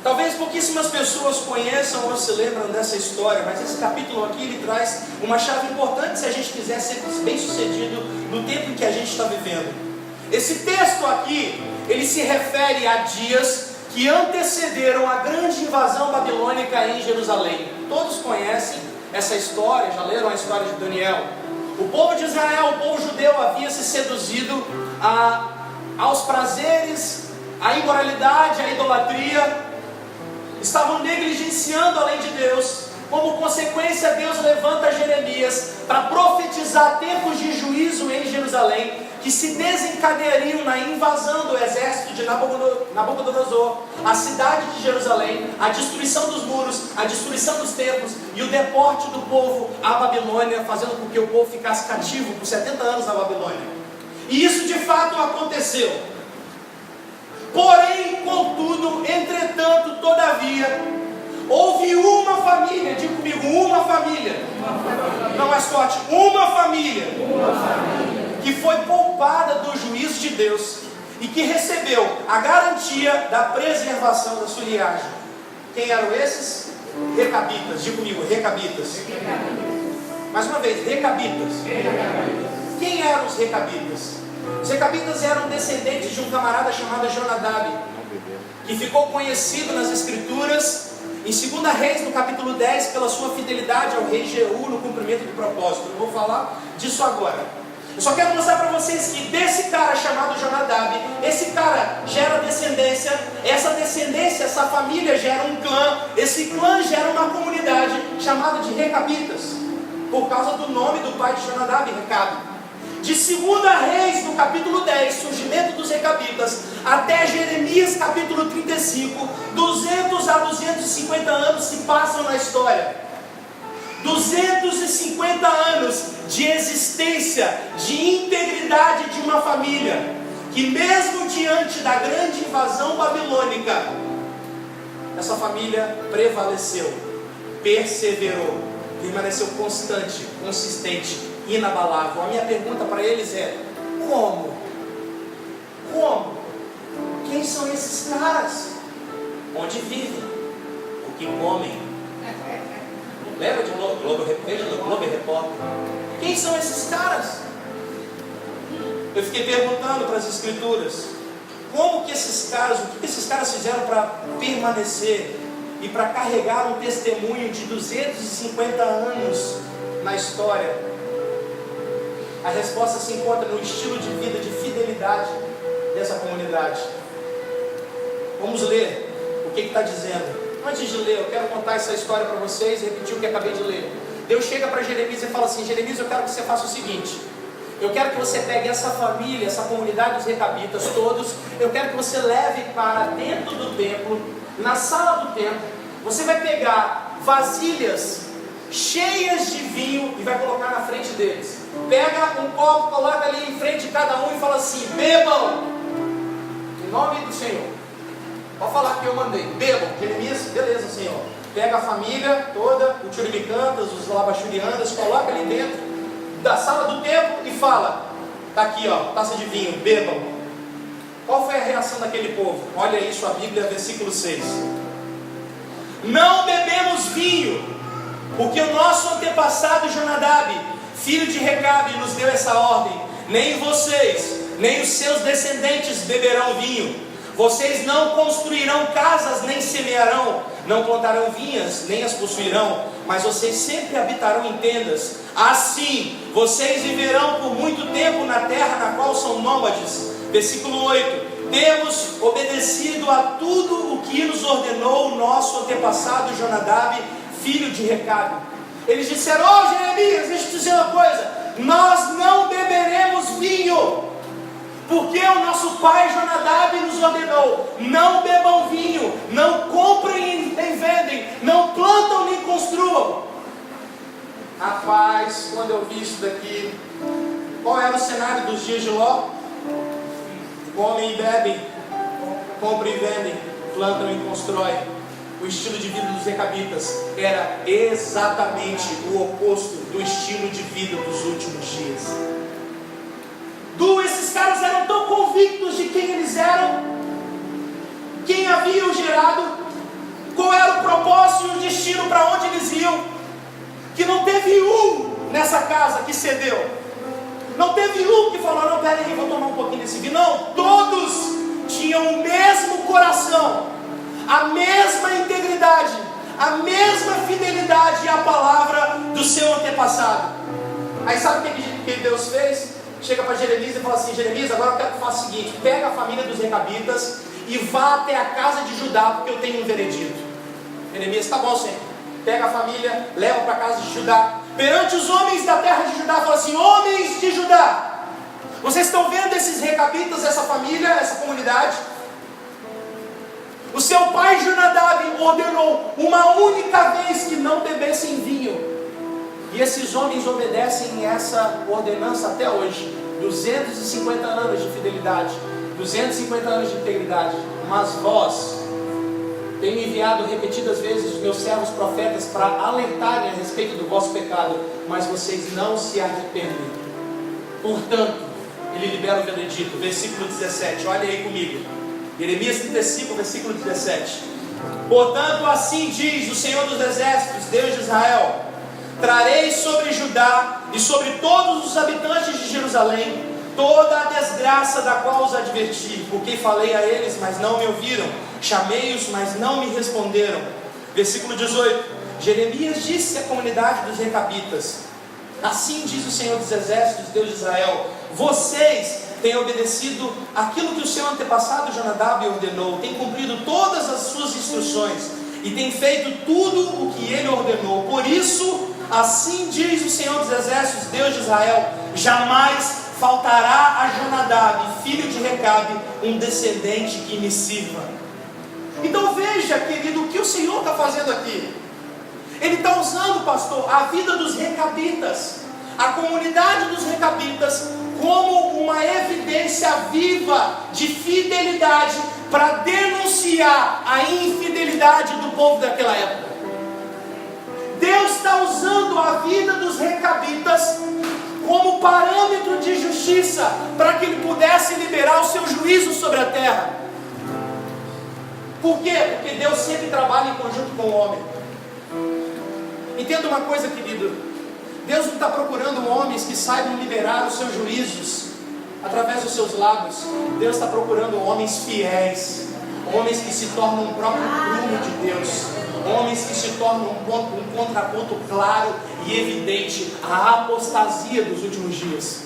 Talvez pouquíssimas pessoas conheçam ou se lembram dessa história, mas esse capítulo aqui ele traz uma chave importante se a gente quiser ser bem sucedido no tempo em que a gente está vivendo. Esse texto aqui, ele se refere a dias que antecederam a grande invasão babilônica em Jerusalém. Todos conhecem essa história, já leram a história de Daniel. O povo de Israel, o povo judeu, havia se seduzido aos prazeres, à imoralidade, à idolatria. Estavam negligenciando a lei de Deus, Como consequência, Deus levanta Jeremias para profetizar tempos de juízo em Jerusalém, que se desencadeariam na invasão do exército de Nabucodonosor, a cidade de Jerusalém, a destruição dos muros, a destruição dos templos e o deporte do povo à Babilônia, fazendo com que o povo ficasse cativo por 70 anos na Babilônia. E isso de fato aconteceu. Porém, contudo, entretanto, todavia, houve uma família, diga comigo, uma família, não é sorte, uma família, que foi poupada do juízo de Deus e que recebeu a garantia da preservação da sua linhagem. Quem eram esses? Recabitas, diga comigo, recabitas. Mais uma vez, recabitas. Quem eram os recabitas? Os recabitas eram descendentes de um camarada chamado Jonadab, que ficou conhecido nas escrituras em 2 Reis, no capítulo 10, pela sua fidelidade ao rei Jeú no cumprimento do propósito. Eu vou falar disso agora. Eu só quero mostrar para vocês que desse cara chamado Jonadab, esse cara gera descendência, essa descendência, essa família gera um clã, esse clã gera uma comunidade chamada de Recabitas, por causa do nome do pai de Jonadab, Recabe. De 2 Reis, no capítulo 10, surgimento dos Recabitas, até Jeremias, capítulo 35, 200 a 250 anos se passam na história. 250 anos de existência, de integridade de uma família, que mesmo diante da grande invasão babilônica, essa família prevaleceu, perseverou, permaneceu constante, consistente, inabalável. A minha pergunta para eles é: como? Quem são esses caras? Onde vivem? O que comem? Lembra de Globo Repórter? Quem são esses caras? Eu fiquei perguntando para as escrituras, como que esses caras, o que esses caras fizeram para permanecer e para carregar um testemunho de 250 anos na história? A resposta se encontra no estilo de vida, de fidelidade dessa comunidade. Vamos ler o que está dizendo. Antes de ler, eu quero contar essa história para vocês, repetir o que acabei de ler. Deus chega para Jeremias e fala assim: Jeremias, eu quero que você faça o seguinte. Eu quero que você pegue essa família, essa comunidade dos Recabitas todos, eu quero que você leve para dentro do templo, na sala do templo. Você vai pegar vasilhas cheias de vinho e vai colocar na frente deles. Pega um copo, coloca ali em frente de cada um e fala assim: bebam, em nome do Senhor. Pode falar que eu mandei, bebam. Jeremias, beleza, Senhor. Pega a família toda, o Tchurimicantas, os Labachurianas, coloca ali dentro da sala do templo e fala: está aqui, ó, taça de vinho, bebam. Qual foi a reação daquele povo? Olha aí sua Bíblia, versículo 6. Não bebemos vinho, porque o nosso antepassado Jonadab, filho de Recabe, nos deu essa ordem: nem vocês, nem os seus descendentes beberão vinho. Vocês não construirão casas, nem semearão, não plantarão vinhas, nem as possuirão, mas vocês sempre habitarão em tendas. Assim, vocês viverão por muito tempo na terra na qual são nômades. Versículo 8. Temos obedecido a tudo o que nos ordenou o nosso antepassado Jonadab, filho de Recabe. Eles disseram: Jeremias, deixa eu te dizer uma coisa, nós não beberemos vinho, porque o nosso pai Jonadab nos ordenou: não bebam vinho, não comprem nem vendem, não plantam nem construam. Rapaz, quando eu vi isso daqui, qual era o cenário dos dias de Ló? Comem e bebem, compram e vendem, plantam e constroem. O estilo de vida dos Recabitas era exatamente o oposto do estilo de vida dos últimos dias. Esses caras eram tão convictos de quem eles eram, quem havia os gerado, qual era o propósito e o destino para onde eles iam, que não teve um nessa casa que cedeu. Não teve um que falou: não, peraí, vou tomar um pouquinho desse vinho. Não, todos tinham o mesmo coração, a mesma integridade, a mesma fidelidade à palavra do seu antepassado. Aí sabe o que Deus fez? Chega para Jeremias e fala assim: Jeremias, agora eu quero que faça o seguinte: pega a família dos Recabitas e vá até a casa de Judá, porque eu tenho um veredito. Jeremias: tá bom, Senhor. pega a família, leva para a casa de Judá. Perante os homens da terra de Judá, fala assim: homens de Judá, vocês estão vendo esses recabitas, essa família, essa comunidade? O seu pai Jonadab ordenou uma única vez que não bebessem vinho. E esses homens obedecem essa ordenança até hoje. 250 anos de fidelidade, 250 anos de integridade. Mas vós, tenho enviado repetidas vezes os meus servos profetas para alertarem a respeito do vosso pecado, mas vocês não se arrependem. Portanto, ele libera o veredito, versículo 17, olha aí comigo. Jeremias 35, versículo 17. Portanto, assim diz o Senhor dos Exércitos, Deus de Israel: trarei sobre Judá e sobre todos os habitantes de Jerusalém toda a desgraça da qual os adverti, porque falei a eles, mas não me ouviram, chamei-os, mas não me responderam. Versículo 18. Jeremias disse à comunidade dos recabitas: assim diz o Senhor dos Exércitos, Deus de Israel: vocês têm obedecido aquilo que o seu antepassado Jonadab ordenou, têm cumprido todas as suas instruções e têm feito tudo o que ele ordenou. Por isso, assim diz o Senhor dos Exércitos, Deus de Israel: jamais faltará a Jonadab, filho de Recabe, um descendente que me sirva. Então veja, querido, o que o Senhor está fazendo aqui. Ele está usando, pastor, a vida dos recabitas, a comunidade dos recabitas, como uma evidência viva de fidelidade para denunciar a infidelidade do povo daquela época. Deus está usando a vida dos recabitas como parâmetro de justiça para que ele pudesse liberar o seu juízo sobre a terra. Por quê? Porque Deus sempre trabalha em conjunto com o homem. Entenda uma coisa, querido. Deus não está procurando homens que saibam liberar os seus juízos através dos seus lábios. Deus está procurando homens fiéis, homens que se tornam o próprio prumo de Deus, homens que se tornam um contraponto claro e evidente à apostasia dos últimos dias.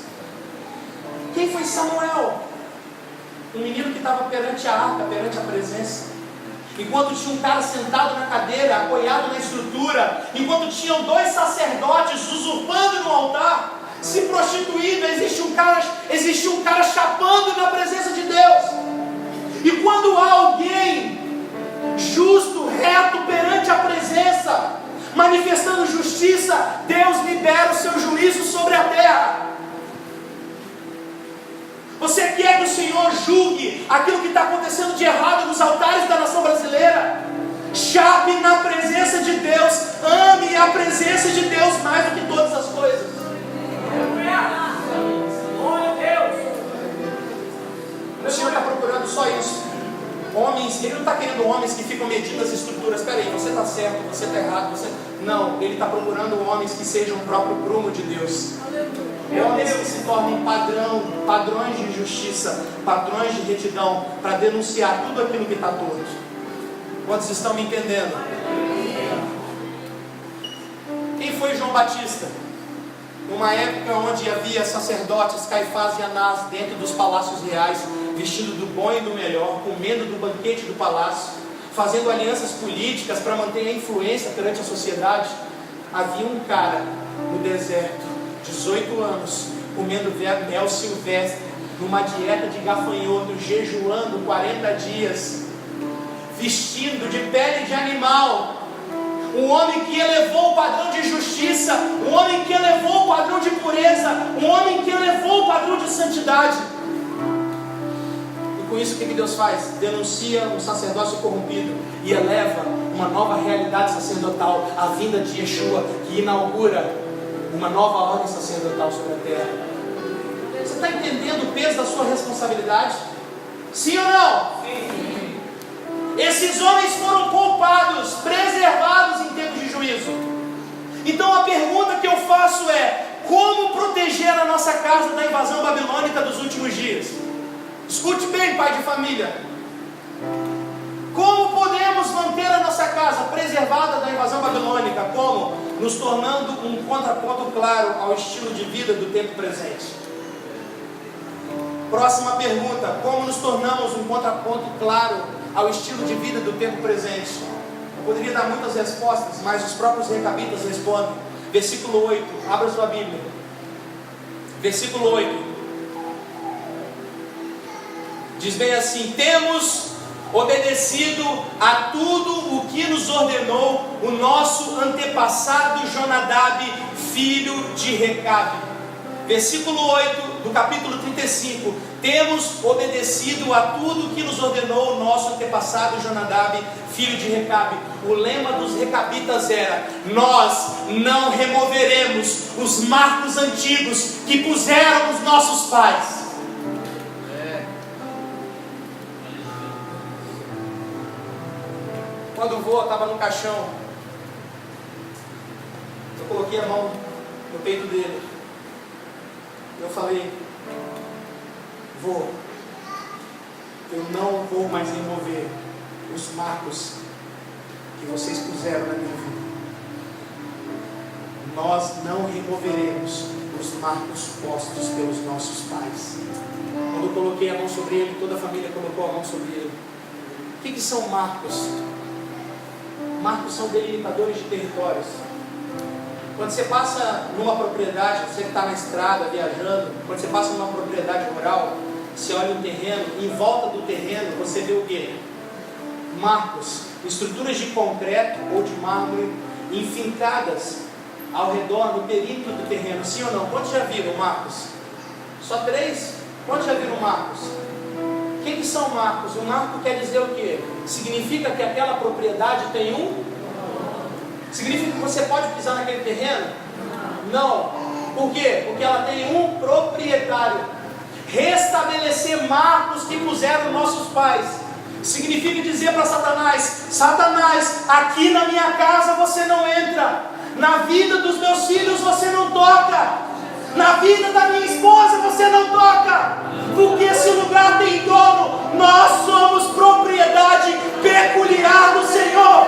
Quem foi Samuel? Um menino que estava perante a arca, perante a presença. Enquanto tinha um cara sentado na cadeira, apoiado na estrutura, enquanto tinham dois sacerdotes usurpando no altar, se prostituindo, existe um cara chapando na presença de Deus. E quando há alguém justo, reto perante a presença, manifestando justiça, Deus libera o seu juízo sobre a terra. Você quer que o Senhor julgue aquilo que está acontecendo de errado nos altares da nação brasileira? Chape na presença de Deus, ame a presença de Deus mais do que todas as coisas. O Senhor está procurando só isso. Homens, Ele não está querendo homens que ficam medindo as estruturas. Espera aí, você está certo, você está errado, Não, Ele está procurando homens que sejam o próprio prumo de Deus. Homens que se tornem padrões de justiça, padrões de retidão, para denunciar tudo aquilo que está torto. Quantos estão me entendendo? Quem foi João Batista? Numa época onde havia sacerdotes, Caifás e Anás dentro dos palácios reais, vestido do bom e do melhor, comendo do banquete do palácio, fazendo alianças políticas para manter a influência perante a sociedade. Havia um cara no deserto, 18 anos, comendo mel silvestre, numa dieta de gafanhoto, jejuando 40 dias, vestindo de pele de animal. Um homem que elevou o padrão de justiça, um homem que elevou o padrão de pureza, um homem que elevou o padrão de santidade. E com isso o que Deus faz? Denuncia um sacerdócio corrompido e eleva uma nova realidade sacerdotal, a vinda de Yeshua, que inaugura uma nova ordem sacerdotal sobre a terra. Você está entendendo o peso da sua responsabilidade? Sim ou não? Sim. Esses homens foram poupados, preservados em tempos de juízo. Então a pergunta que eu faço é: como proteger a nossa casa da invasão babilônica dos últimos dias? Escute bem, pai de família. Como podemos manter a nossa casa preservada da invasão babilônica? Como? Nos tornando um contraponto claro ao estilo de vida do tempo presente. Próxima pergunta: como nos tornamos um contraponto claro ao estilo de vida do tempo presente? Eu poderia dar muitas respostas, mas os próprios recabitas respondem. Versículo 8, abra sua Bíblia. Versículo 8. Diz bem assim: temos obedecido a tudo o que nos ordenou o nosso antepassado Jonadab, filho de Recabe. Versículo 8 do capítulo 35. Temos obedecido a tudo o que nos ordenou o nosso antepassado Jonadab, filho de Recabe. O lema dos recabitas era: nós não removeremos os marcos antigos que puseram os nossos pais. Quando o vô estava no caixão, eu coloquei a mão no peito dele. Eu falei: vô, eu não vou mais remover os marcos que vocês puseram na minha vida. Nós não removeremos os marcos postos pelos nossos pais. Quando eu coloquei a mão sobre ele, toda a família colocou a mão sobre ele. O que são marcos? Marcos são delimitadores de territórios. Quando você passa numa propriedade, você que está na estrada viajando, quando você passa numa propriedade rural, você olha o terreno, e em volta do terreno você vê o quê? Marcos, estruturas de concreto ou de mármore enfincadas ao redor, no perímetro do terreno. Sim ou não? Quantos já viram marcos? Só 3? Quantos já viram marcos? O que são marcos? O marco quer dizer o quê? Significa que aquela propriedade tem um? Significa que você pode pisar naquele terreno? Não. Por quê? Porque ela tem um proprietário. Restabelecer marcos que puseram nossos pais significa dizer para Satanás: Satanás, aqui na minha casa você não entra, na vida dos meus filhos você não toca, na vida da minha esposa você não toca, porque esse lugar tem dono. Nós somos propriedade peculiar do Senhor.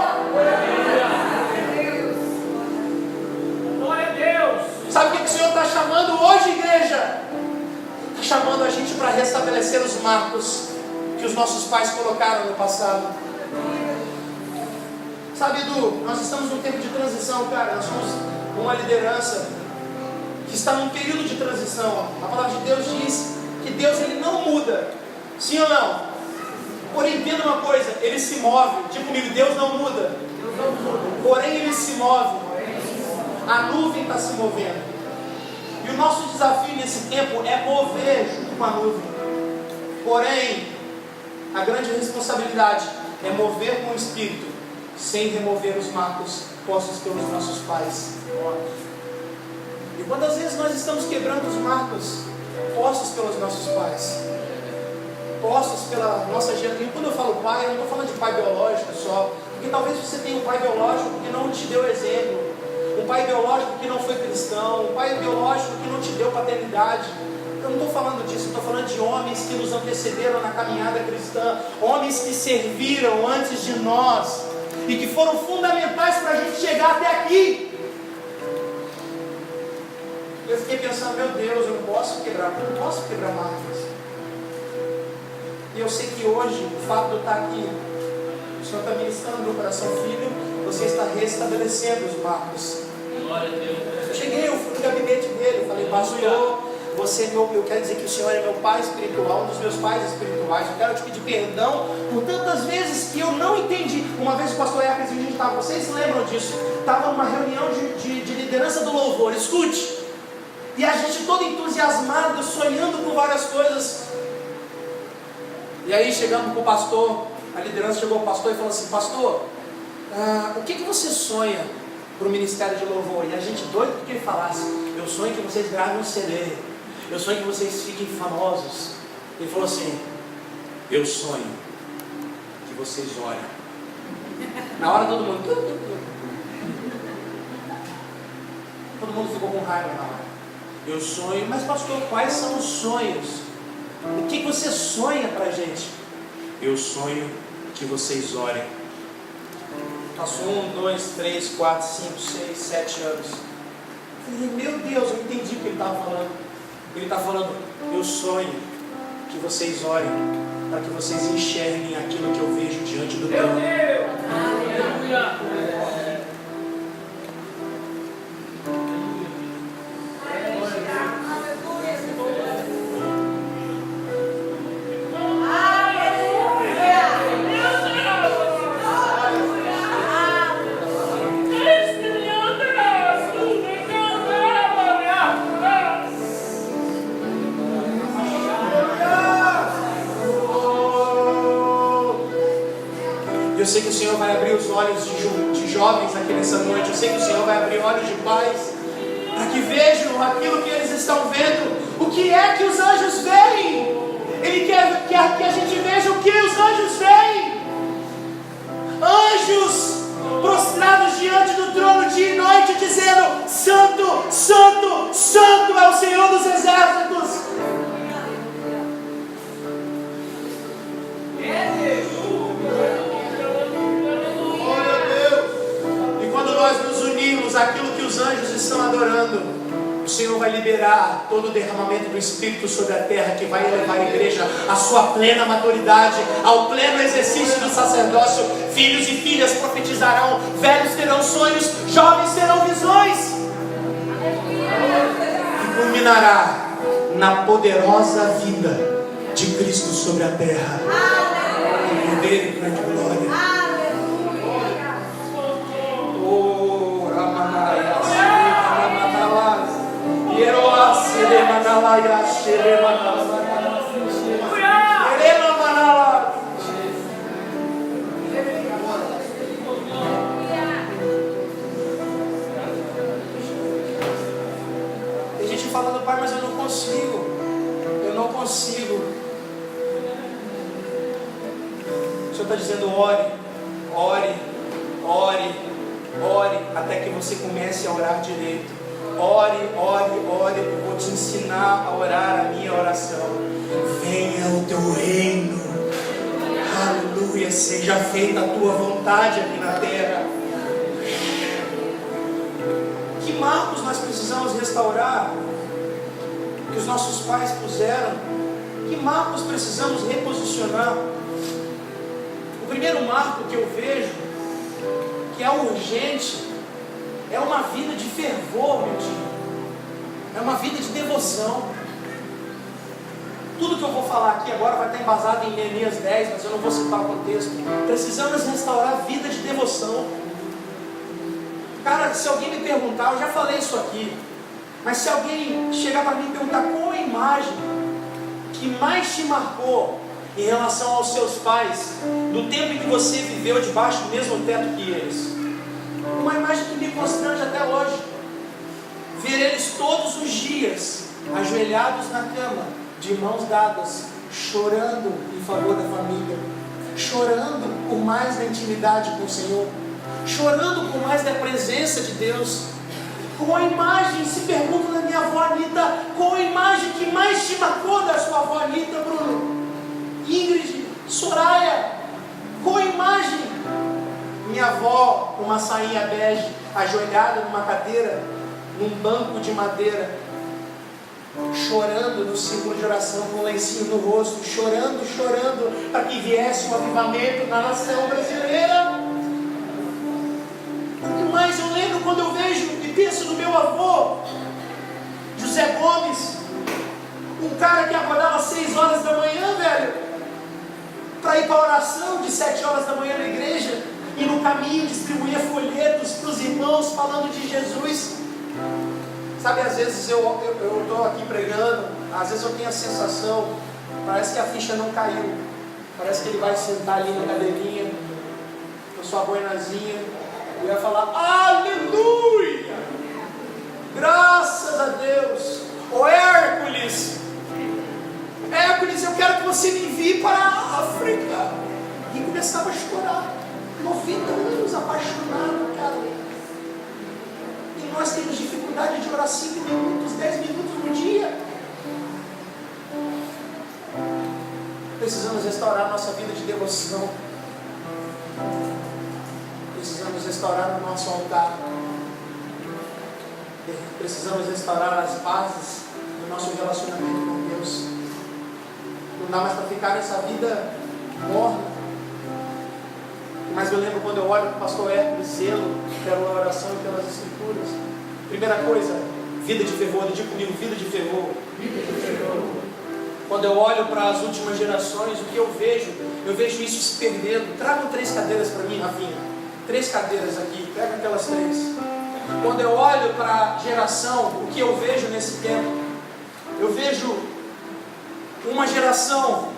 Glória a Deus. Sabe o que o Senhor está chamando hoje, igreja? Está chamando a gente para restabelecer os marcos que os nossos pais colocaram no passado. Sabe, Edu, nós estamos num tempo de transição, cara. Nós somos uma liderança que está num período de transição. A palavra de Deus diz que Deus, ele não muda. Sim ou não? Porém, entenda uma coisa: ele se move. Diga comigo: Deus não muda. Porém, ele se move. A nuvem está se movendo. E o nosso desafio nesse tempo é mover junto com a nuvem. Porém, a grande responsabilidade é mover com o Espírito, sem remover os marcos postos pelos nossos pais. E quantas vezes nós estamos quebrando os marcos postos pelos nossos pais, postos pela nossa geração? E quando eu falo pai, eu não estou falando de pai biológico só, porque talvez você tenha um pai biológico que não te deu exemplo, um pai biológico que não foi cristão, um pai biológico que não te deu paternidade. Eu não estou falando disso, eu estou falando de homens que nos antecederam na caminhada cristã, homens que serviram antes de nós e que foram fundamentais para a gente chegar até aqui. Eu fiquei pensando: meu Deus, eu não posso quebrar marcas. E eu sei que hoje, o fato de eu estar aqui, o Senhor está ministrando no meu coração: filho, você está restabelecendo os marcos. Glória a Deus. Eu cheguei, eu fui no gabinete dele, eu falei: pastor, você é meu, eu quero dizer que o Senhor é meu pai espiritual, um dos meus pais espirituais. Eu quero te pedir perdão por tantas vezes que eu não entendi. Uma vez o pastor Hermes e a gente estava, vocês lembram disso? Estava numa reunião de liderança do louvor, escute. E a gente todo entusiasmado, sonhando com várias coisas. E aí chegamos com o pastor, a liderança chegou ao pastor e falou assim: pastor, o que você sonha para o ministério de louvor? E a gente doido que ele falasse: eu sonho que vocês gravem um CD, eu sonho que vocês fiquem famosos. Ele falou assim: eu sonho que vocês orem. Na hora todo mundo ficou com raiva na hora. Eu sonho, mas pastor, quais são os sonhos? O que você sonha pra gente? Eu sonho que vocês orem. Passou 1, 2, 3, 4, 5, 6, 7 anos. Eu falei: meu Deus, eu entendi o que ele estava falando. Ele está falando: eu sonho que vocês orem, para que vocês enxerguem aquilo que eu vejo diante do trono. Eu sei que o Senhor vai abrir os olhos de jovens aqui nessa noite. Eu sei que o Senhor vai abrir olhos de pais, para que vejam aquilo que eles estão vendo. O que é que os anjos veem? Ele quer que a gente veja o que os anjos veem. Anjos prostrados diante do trono dia e noite, dizendo: Santo, Santo, Santo é o Senhor dos exércitos. Aquilo que os anjos estão adorando, o Senhor vai liberar todo o derramamento do Espírito sobre a terra, que vai levar a igreja à sua plena maturidade, ao pleno exercício do sacerdócio. Filhos e filhas profetizarão, velhos terão sonhos, jovens terão visões, e culminará na poderosa vida de Cristo sobre a terra, em poder e grande glória. Tem gente falando: pai, mas eu não consigo. O Senhor está dizendo: ore, ore, ore, ore, até que você comece a orar direito. Ore, ore, ore, eu vou te ensinar a orar a minha oração. Venha o teu reino, aleluia, seja feita a tua vontade aqui na terra. Que marcos nós precisamos restaurar, que os nossos pais puseram? Que marcos precisamos reposicionar? O primeiro marco que eu vejo, que é urgente, é uma vida de fervor, meu tio. É uma vida de devoção. Tudo que eu vou falar aqui agora vai estar embasado em Neemias 10, mas eu não vou citar o contexto. Precisamos restaurar a vida de devoção. Cara, se alguém me perguntar, eu já falei isso aqui, mas se alguém chegar para mim e perguntar qual a imagem que mais te marcou em relação aos seus pais, no tempo em que você viveu debaixo do mesmo teto que eles, uma imagem que me constrange até hoje: ver eles todos os dias ajoelhados na cama, de mãos dadas, chorando em favor da família, chorando por mais da intimidade com o Senhor, chorando por mais da presença de Deus. Com a imagem, se pergunta da minha avó Anita, qual a imagem que mais te marcou da sua avó Anita, Bruno? Ingrid, Soraya, qual a imagem? Minha avó com uma sainha bege, ajoelhada numa cadeira, num banco de madeira, chorando no símbolo de oração, com um lencinho no rosto, chorando, chorando, para que viesse um avivamento na nação brasileira. O que mais eu lembro quando eu vejo e penso no meu avô, José Gomes, um cara que acordava às 6 horas da manhã, velho, para ir para a oração de 7 horas da manhã na igreja, e no caminho distribuía folhetos para os irmãos falando de Jesus. Sabe, às vezes eu estou aqui pregando, às vezes eu tenho a sensação, parece que a ficha não caiu, parece que ele vai sentar ali na cadeirinha, com sua boinazinha, e vai falar: aleluia, graças a Deus. Ô Hércules, eu quero que você me envie para a África. E começava a chorar. 90 anos apaixonado, cara. E nós temos dificuldade de orar 5 minutos, 10 minutos no dia. Precisamos restaurar nossa vida de devoção. Precisamos restaurar o nosso altar. Precisamos restaurar as bases do nosso relacionamento com Deus. Não dá mais para ficar nessa vida morna. Mas eu lembro quando eu olho para o pastor Hércules, zelo pela oração e pelas escrituras. Primeira coisa, vida de fervor. Diga comigo, vida de fervor. Quando eu olho para as últimas gerações, o que eu vejo isso se perdendo. Tragam 3 cadeiras para mim, Rafinha. 3 cadeiras aqui, pega aquelas 3. Quando eu olho para a geração, o que eu vejo nesse tempo? Eu vejo uma geração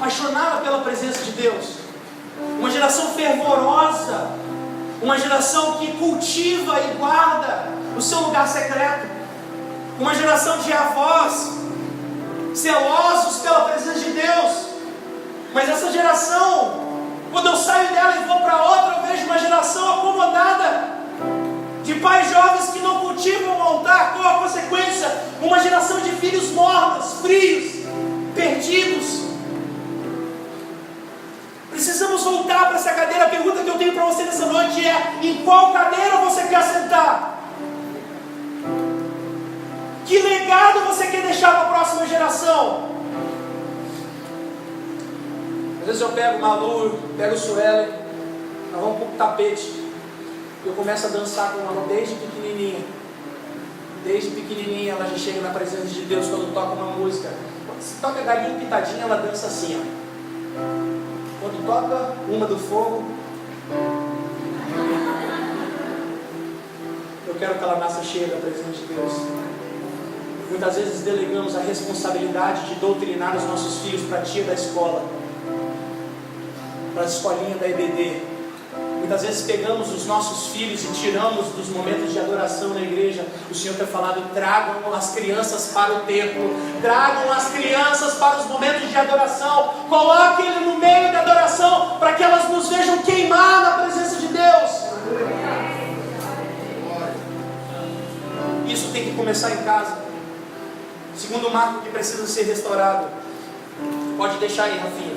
apaixonada pela presença de Deus, uma geração fervorosa, uma geração que cultiva e guarda o seu lugar secreto, uma geração de avós zelosos pela presença de Deus. Mas essa geração, quando eu saio dela e vou para outra, eu vejo uma geração acomodada, de pais jovens que não cultivam o altar. Qual a consequência? Uma geração de filhos mornos, frios, perdidos. Precisamos voltar para essa cadeira. A pergunta que eu tenho para você nessa noite é: em qual cadeira você quer sentar? Que legado você quer deixar para a próxima geração? Às vezes eu pego o Malu, pego o Suelen, nós vamos para o tapete. Eu começo a dançar com ela desde pequenininha. Desde pequenininha ela já chega na presença de Deus quando toca uma música. Se toca Galinha Pitadinha, ela dança assim, ó. Quando toca uma do fogo, eu quero que ela nasça cheia da presença de Deus. Muitas vezes delegamos a responsabilidade de doutrinar os nossos filhos para a tia da escola, para a escolinha da EBD. Muitas vezes pegamos os nossos filhos e tiramos dos momentos de adoração na igreja. O Senhor tem falado: tragam as crianças para o templo, tragam as crianças para os momentos de adoração, coloquem ele no meio da adoração, para que elas nos vejam queimar na presença de Deus. Isso tem que começar em casa. Segundo marco que precisa ser restaurado, pode deixar aí, Rafinha,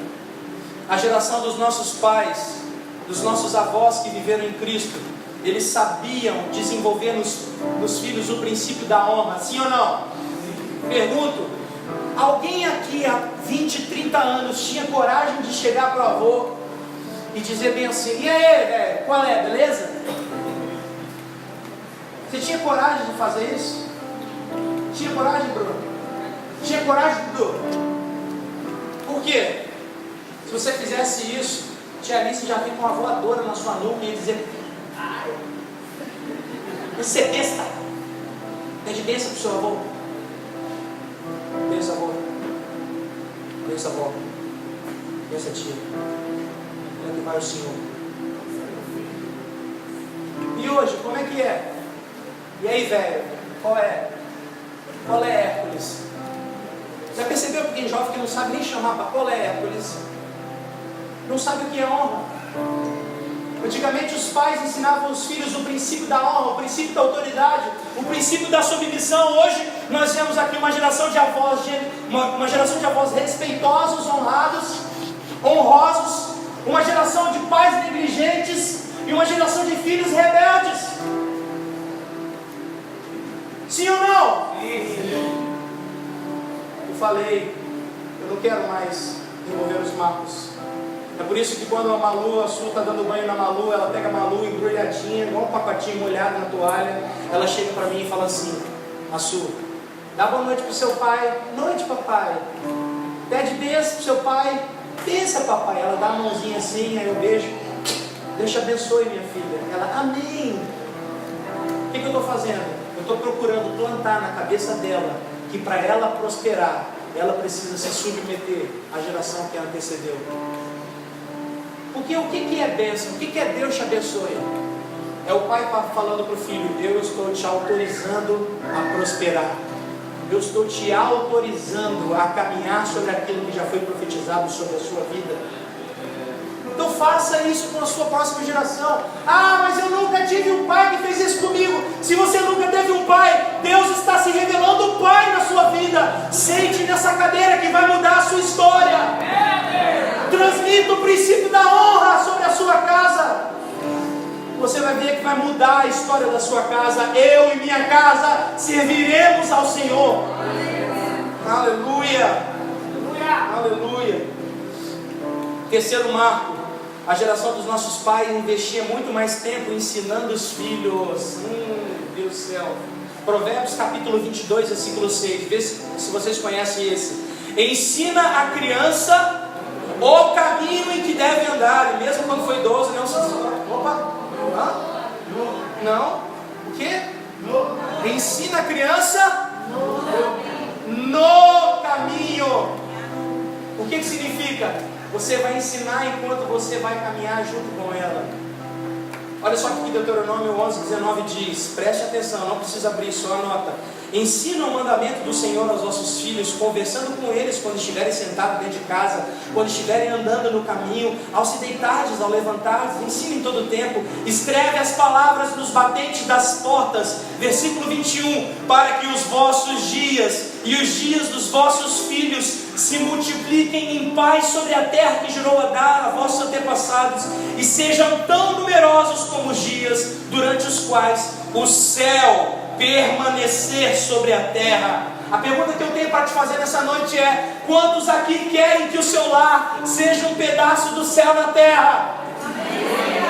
a geração dos nossos pais, dos nossos avós que viveram em Cristo, eles sabiam desenvolver nos filhos o princípio da honra, sim ou não? Pergunto: alguém aqui há 20, 30 anos tinha coragem de chegar para o avô e dizer bem assim: e aí, velho, qual é, beleza? Você tinha coragem de fazer isso? Tinha coragem, Bruno? Tinha coragem, Dudu? Por quê? Se você fizesse isso, tia Alice já vem com uma voadora na sua nuca e ia dizer: ai, você é besta. Pede bênção pro seu avô. Bênção, avô. Bênção, avó. Bênção, tia. Como é que vai o Senhor? E hoje, como é que é? E aí, velho? Qual é? Qual é Hércules? Já percebeu que tem jovem que não sabe nem chamar para qual é Hércules? Não sabe o que é honra. Antigamente os pais ensinavam os filhos o princípio da honra, o princípio da autoridade, o princípio da submissão. Hoje nós vemos aqui uma geração de avós, uma geração de avós respeitosos, honrosos, uma geração de pais negligentes e uma geração de filhos rebeldes. Sim ou não? Sim. Eu falei, eu não quero mais envolver os marcos. É por isso que quando a Su está dando banho na Malu, ela pega a Malu embrulhadinha, igual um pacotinho molhado na toalha, ela chega para mim e fala assim: a Su, dá boa noite pro seu pai. Noite, papai. Pede bênção pro seu pai. Pensa, papai. Ela dá a mãozinha assim, aí eu beijo. Deus te abençoe, minha filha. Ela, amém. O que eu estou fazendo? Eu estou procurando plantar na cabeça dela que para ela prosperar, ela precisa se submeter à geração que a antecedeu. Porque o que é bênção? O que é Deus te abençoe? É o pai falando para o filho: eu estou te autorizando a prosperar. Eu estou te autorizando a caminhar sobre aquilo que já foi profetizado sobre a sua vida. Então faça isso com a sua próxima geração. Ah, mas eu nunca tive um pai que fez isso comigo. Se você nunca teve um pai, Deus está se revelando pai na sua vida. Sente nessa cadeira que vai mudar a sua história. Transmita o princípio da honra sobre a sua casa. Você vai ver que vai mudar a história da sua casa. Eu e minha casa serviremos ao Senhor. Aleluia. Aleluia. Terceiro marco: a geração dos nossos pais investia muito mais tempo ensinando os filhos. Deus do céu. Provérbios capítulo 22, versículo 6. Vê se vocês conhecem esse. Ensina a criança o caminho em que deve andar, e mesmo quando foi idoso, não se... Opa! Não? O quê? Ensina a criança no caminho. O que significa? Você vai ensinar enquanto você vai caminhar junto com ela. Olha só que Deuteronômio 11:19 diz, preste atenção, não precisa abrir, só anota. Ensina o mandamento do Senhor aos vossos filhos, conversando com eles quando estiverem sentados dentro de casa, quando estiverem andando no caminho, ao se deitardes, ao levantardes, ensina em todo o tempo. Escreve as palavras nos batentes das portas, versículo 21, para que os vossos dias e os dias dos vossos filhos se multipliquem em paz sobre a terra que jurou a dar a vossos antepassados, e sejam tão numerosos como os dias durante os quais o céu permanecer sobre a terra. A pergunta que eu tenho para te fazer nessa noite é: quantos aqui querem que o seu lar seja um pedaço do céu na terra?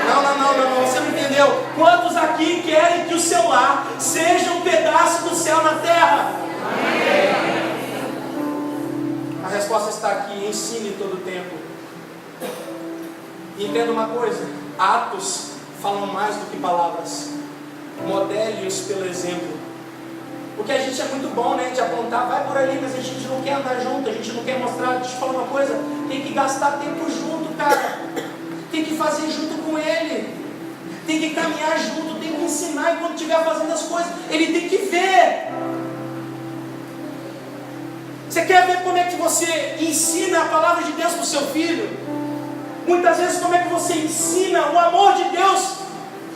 Não, você não entendeu. Quantos aqui querem que o seu lar seja um pedaço do céu na terra? A resposta está aqui: ensine todo o tempo. E entenda uma coisa: atos falam mais do que palavras. Modele-os pelo exemplo. Porque a gente é muito bom, né, de apontar, vai por ali, mas a gente não quer andar junto, a gente não quer mostrar. Deixa eu falar uma coisa: tem que gastar tempo junto, cara. Tem que fazer junto com ele. Tem que caminhar junto, tem que ensinar, e quando estiver fazendo as coisas, ele tem que ver. Você quer ver como é que você ensina a palavra de Deus para o seu filho? Muitas vezes, como é que você ensina o amor de Deus,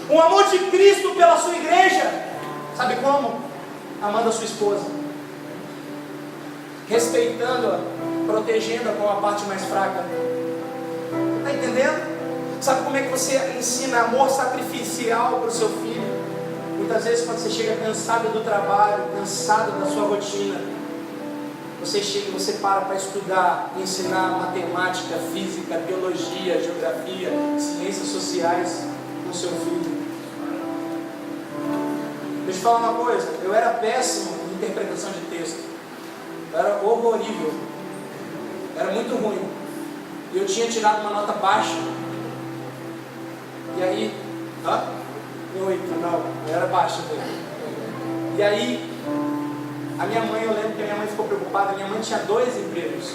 o amor de Cristo pela sua igreja? Sabe como? Amando a sua esposa, respeitando-a, protegendo-a com a parte mais fraca. Está entendendo? Sabe como é que você ensina amor sacrificial para o seu filho? Muitas vezes, quando você chega cansado do trabalho, cansado da sua rotina, você chega e você para estudar, ensinar matemática, física, biologia, geografia, ciências sociais com o seu filho. Deixa eu falar uma coisa: eu era péssimo em interpretação de texto. Eu era horrível. Era muito ruim. E eu tinha tirado uma nota baixa. E aí, 8, não, eu era baixa mesmo. E aí, a minha mãe, eu lembro que a minha mãe ficou preocupada. Minha mãe tinha 2 empregos,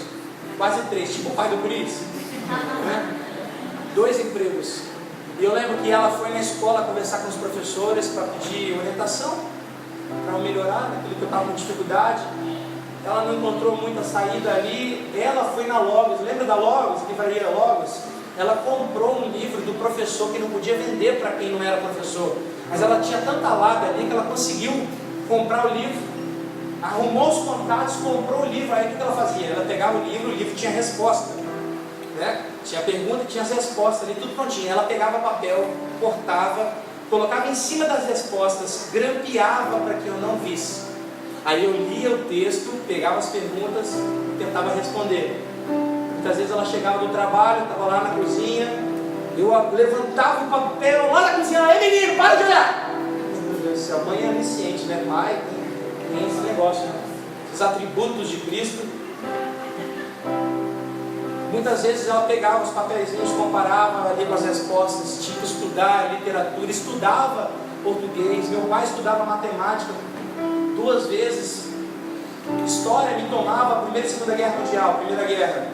quase 3, tipo o pai do Cris, né? 2 empregos. E eu lembro que ela foi na escola conversar com os professores para pedir orientação, para melhorar naquilo que eu estava com dificuldade. Ela não encontrou muita saída ali. Ela foi na Logos, lembra da Logos, livraria Logos? Ela comprou um livro do professor que não podia vender para quem não era professor, mas ela tinha tanta lábia ali que ela conseguiu comprar o livro, arrumou os contatos, comprou o livro. Aí o que ela fazia? Ela pegava o livro tinha resposta, né? Tinha pergunta e tinha as respostas ali, tudo prontinho. Ela pegava papel, cortava, colocava em cima das respostas, grampeava para que eu não visse. Aí eu lia o texto, pegava as perguntas e tentava responder. Muitas vezes ela chegava do trabalho, estava lá na cozinha, eu levantava o papel lá na cozinha: ei menino, para de olhar! Meu Deus do céu, a mãe é onisciente, né? Pai, tem esse negócio, né? Os atributos de Cristo. Muitas vezes ela pegava os papeizinhos, comparava ali com as respostas, tinha que estudar literatura, estudava português. Meu pai estudava matemática 2 vezes. História me tomava a Primeira e Segunda Guerra Mundial. Primeira Guerra.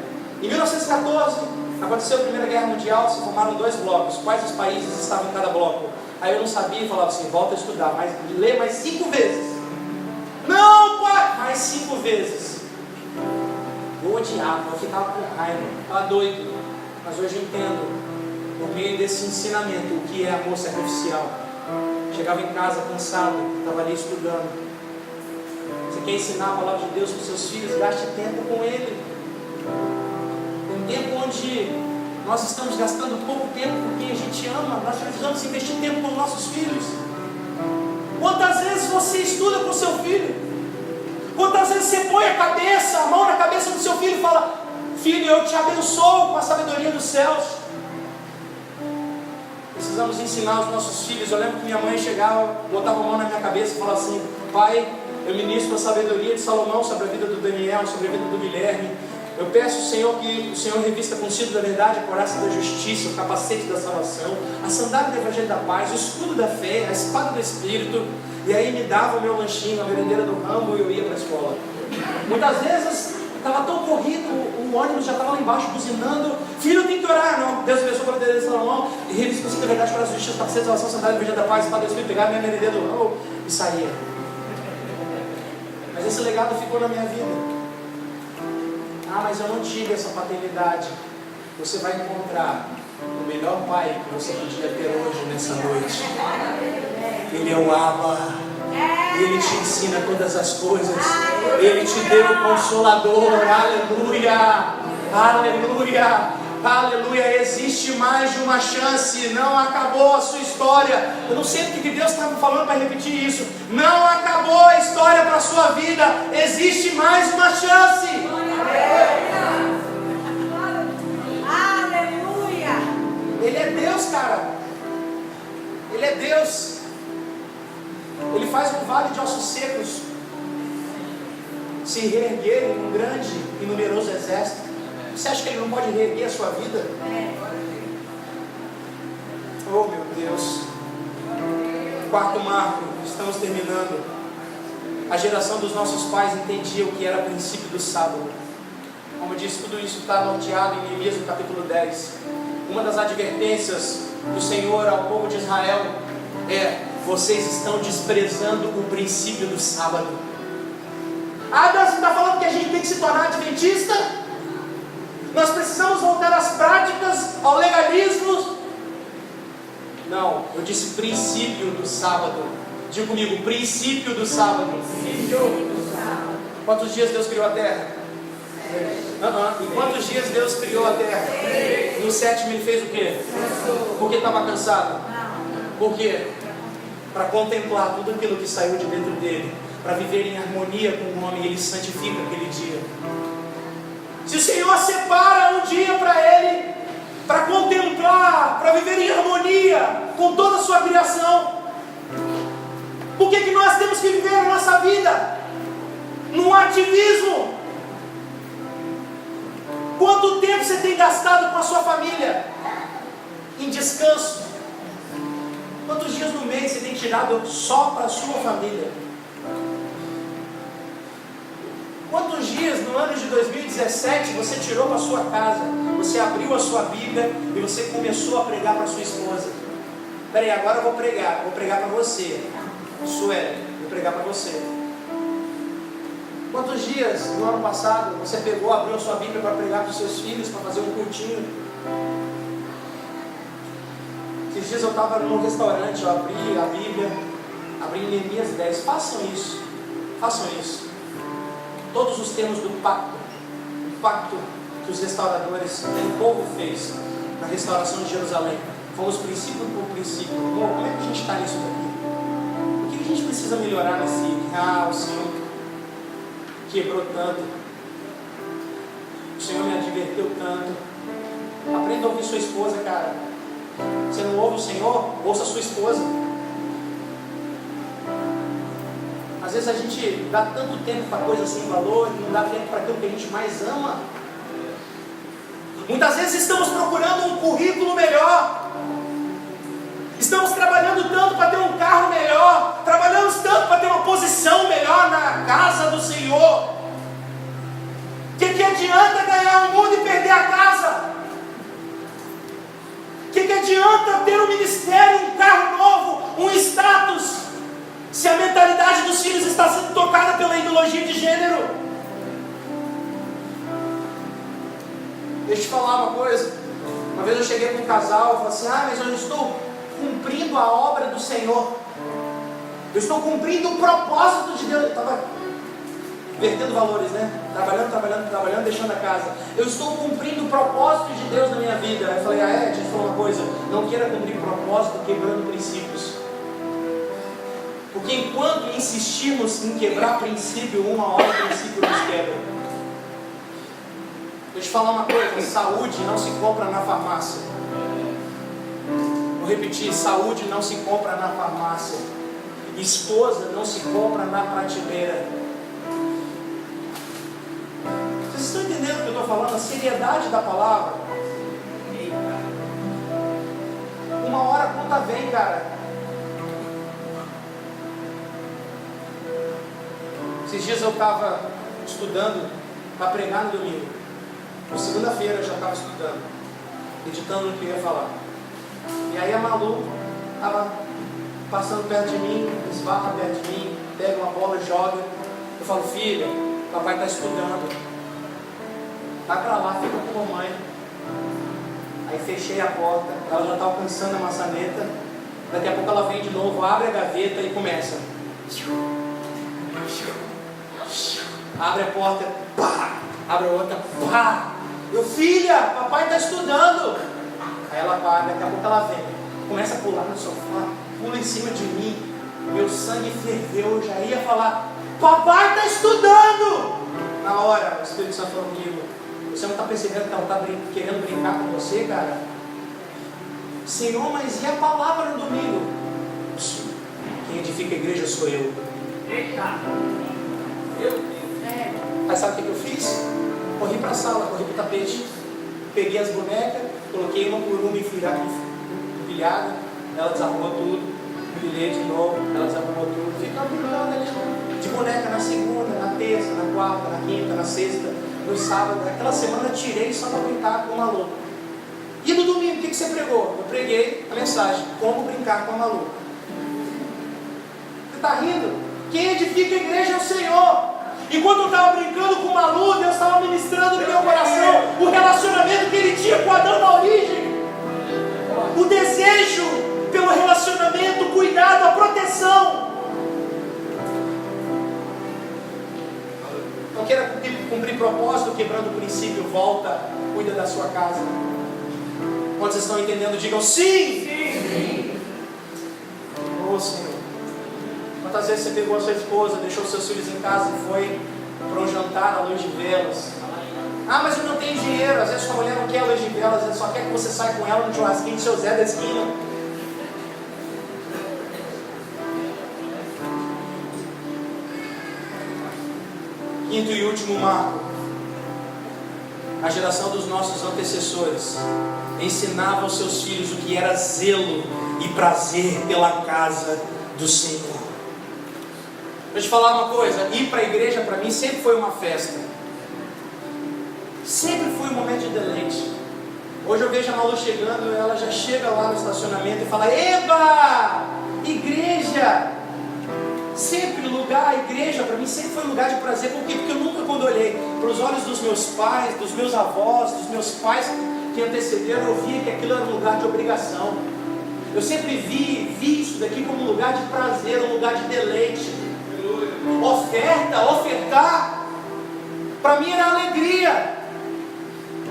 Em 1914, aconteceu a Primeira Guerra Mundial, se formaram 2 blocos. Quais os países estavam em cada bloco? Aí eu não sabia e falava assim: volta a estudar, mas lê mais 5 vezes. Não, pai! Mais 5 vezes. Eu odiava, eu ficava com raiva, estava doido. Mas hoje eu entendo, por meio desse ensinamento, o que é amor sacrificial. Chegava em casa cansado, estava ali estudando. Você quer ensinar a palavra de Deus para os seus filhos? Gaste tempo com ele. Um tempo onde nós estamos gastando pouco tempo com quem a gente ama. Nós precisamos investir tempo com os nossos filhos. Quantas vezes você estuda com o seu filho? Quantas vezes você põe a mão na cabeça do seu filho e fala: filho, eu te abençoo com a sabedoria dos céus. Precisamos ensinar os nossos filhos. Eu lembro que minha mãe chegava, botava a mão na minha cabeça e falava assim: pai, eu ministro a sabedoria de Salomão sobre a vida do Daniel, sobre a vida do Guilherme. Eu peço ao Senhor que o Senhor revista com o cinto da verdade, a couraça da justiça, o capacete da salvação, a sandália do evangelho da paz, o escudo da fé, a espada do Espírito. E aí me dava o meu lanchinho na merendeira do ramo e eu ia para a escola. Muitas vezes Estava tão corrido, o ônibus já estava lá embaixo buzinando. Filho, tem que orar. Não, Deus abençoe para Deus, Salomão. E revisou a verdade para as justiças, para ser salvação, sandália, virgem da paz, para Deus me pegar minha merendeira do ramo e saía. Mas esse legado ficou na minha vida. Ah, mas eu não tive essa paternidade. Você vai encontrar o melhor pai que você podia ter hoje, nessa noite. Ele é o Abba. Ele te ensina todas as coisas. Ele te deu o Consolador. Aleluia, aleluia, aleluia. Existe mais de uma chance. Não acabou a sua história. Eu não sei porque Deus está me falando para repetir isso. Não acabou a história para a sua vida. Existe mais uma chance. Aleluia. Ele é Deus, cara. Ele é Deus. Ele faz um vale de ossos secos se reerguer em um grande e numeroso exército. Você acha que Ele não pode reerguer a sua vida? Oh, meu Deus. Quarto marco, estamos terminando. A geração dos nossos pais entendia o que era o princípio do sábado. Como eu disse, tudo isso está norteado em Neemias, no capítulo 10. Uma das advertências do Senhor ao povo de Israel é: vocês estão desprezando o princípio do sábado. Ah, Deus, você está falando que a gente tem que se tornar adventista? Nós precisamos voltar às práticas, ao legalismo? Não, eu disse princípio do sábado. Diga comigo, princípio do sábado. Quantos dias Deus criou a terra? Em quantos dias Deus criou a terra? No sétimo Ele fez o quê? Porque estava cansado. Por quê? Para contemplar tudo aquilo que saiu de dentro dele, para viver em harmonia com o homem. Ele santifica aquele dia. Se o Senhor separa um dia para Ele, para contemplar, para viver em harmonia com toda a sua criação, por que nós temos que viver a nossa vida num ativismo? Quanto tempo você tem gastado com a sua família em descanso? Quantos dias no mês você tem tirado só para a sua família? Quantos dias no ano de 2017 você tirou para a sua casa? Você abriu a sua Bíblia e você começou a pregar para a sua esposa. Peraí, agora eu vou pregar para você. Sueli, vou pregar para você. Quantos dias no ano passado você pegou, abriu a sua Bíblia para pregar para os seus filhos, para fazer um cultinho? Esses dias eu estava num restaurante, eu abri a Bíblia, abri em Neemias 10. Façam isso, façam isso. Todos os termos do pacto, o pacto que os restauradores, o povo fez na restauração de Jerusalém, fomos princípio por princípio. Como é que a gente está nisso daqui? O que a gente precisa melhorar nesse? O Senhor quebrou tanto, o Senhor me adverteu tanto. Aprenda a ouvir sua esposa, cara. Você não ouve o Senhor? Ouça a sua esposa. Às vezes a gente dá tanto tempo para coisas sem valor e não dá tempo para aquilo que a gente mais ama. Muitas vezes estamos procurando um currículo melhor. Estamos trabalhando tanto para ter um carro melhor. Trabalhamos tanto para ter uma posição melhor na casa do Senhor. Que adianta ganhar o mundo e perder a casa? Que adianta ter um ministério, um carro novo, um status, se a mentalidade dos filhos está sendo tocada pela ideologia de gênero? Deixa eu te falar uma coisa. Uma vez eu cheguei com um casal e falei assim: mas eu estou cumprindo a obra do Senhor. Eu estou cumprindo o propósito de Deus. Eu estava vertendo valores, né? Trabalhando, deixando a casa. Eu estou cumprindo o propósito de Deus na minha vida. Aí eu falei: deixa eu te falar uma coisa. Não queira cumprir propósito quebrando princípios. Porque enquanto insistimos em quebrar princípio, uma hora o princípio nos quebra. Deixa eu te falar uma coisa: saúde não se compra na farmácia. Vou repetir: saúde não se compra na farmácia. Esposa não se compra na prateleira. Vocês estão entendendo o que eu estou falando? A seriedade da palavra. Uma hora a conta vem, cara. Esses dias eu estava estudando para pregar no domingo. Na segunda-feira eu já estava estudando, meditando no que eu ia falar. E aí a Malu estava passando perto de mim, esbarra perto de mim, pega uma bola e joga. Eu falo, filha, papai está estudando. Vai para lá, fica com a mamãe. Aí fechei a porta, ela já está alcançando a maçaneta. Daqui a pouco ela vem de novo, abre a gaveta e começa. Abre a porta, pá! Abre a outra, pá! Eu, filha, papai está estudando. Aí ela para, daqui a pouco ela vem, começa a pular no sofá, pula em cima de mim. Meu sangue ferveu, eu já ia falar, papai está estudando. Na hora, o Espírito Santo falou comigo, você não está percebendo que ela está querendo brincar com você, cara? Senhor, mas e a palavra no domingo? Quem edifica a igreja sou eu. Eita! Aí sabe o que eu fiz? Corri para a sala, corri para o tapete, peguei as bonecas, coloquei uma por uma empilhada, ela desarrumou tudo, empilhei de novo, ela desarrumou tudo, ficava brincando ali, de boneca na segunda, na terça, na quarta, na quinta, na sexta, no sábado. Aquela semana eu tirei só para brincar com o Malu. E no domingo, o que você pregou? Eu preguei a mensagem, como brincar com a Malu. Você está rindo? Quem edifica a igreja é o Senhor. Enquanto eu estava brincando com o Malu, Deus estava ministrando no meu coração o relacionamento que ele tinha com Adão na origem. O desejo pelo relacionamento, o cuidado, a proteção. Não queira cumprir propósito, quebrando o princípio, volta, cuida da sua casa. Quando vocês estão entendendo, digam sim! Sim! Oh, Senhor. Quantas vezes você pegou a sua esposa, deixou seus filhos em casa e foi para um jantar à luz de velas? Ah, mas eu não tenho dinheiro. Às vezes sua mulher não quer a luz de velas, ela só quer que você saia com ela no churrasquinho do seu Zé da esquina. Quinto e último marco. A geração dos nossos antecessores ensinava aos seus filhos o que era zelo e prazer pela casa do Senhor. Deixa eu te falar uma coisa, ir para a igreja para mim sempre foi uma festa. Sempre foi um momento de deleite. Hoje eu vejo a Malu chegando, ela já chega lá no estacionamento e fala, eba! Igreja! Sempre lugar, a igreja para mim sempre foi um lugar de prazer. Por quê? Porque eu nunca, quando olhei para os olhos dos meus pais, dos meus avós, dos meus pais que antecederam, eu via que aquilo era um lugar de obrigação. Eu sempre vi isso daqui como um lugar de prazer, um lugar de deleite. Ofertar, para mim era alegria.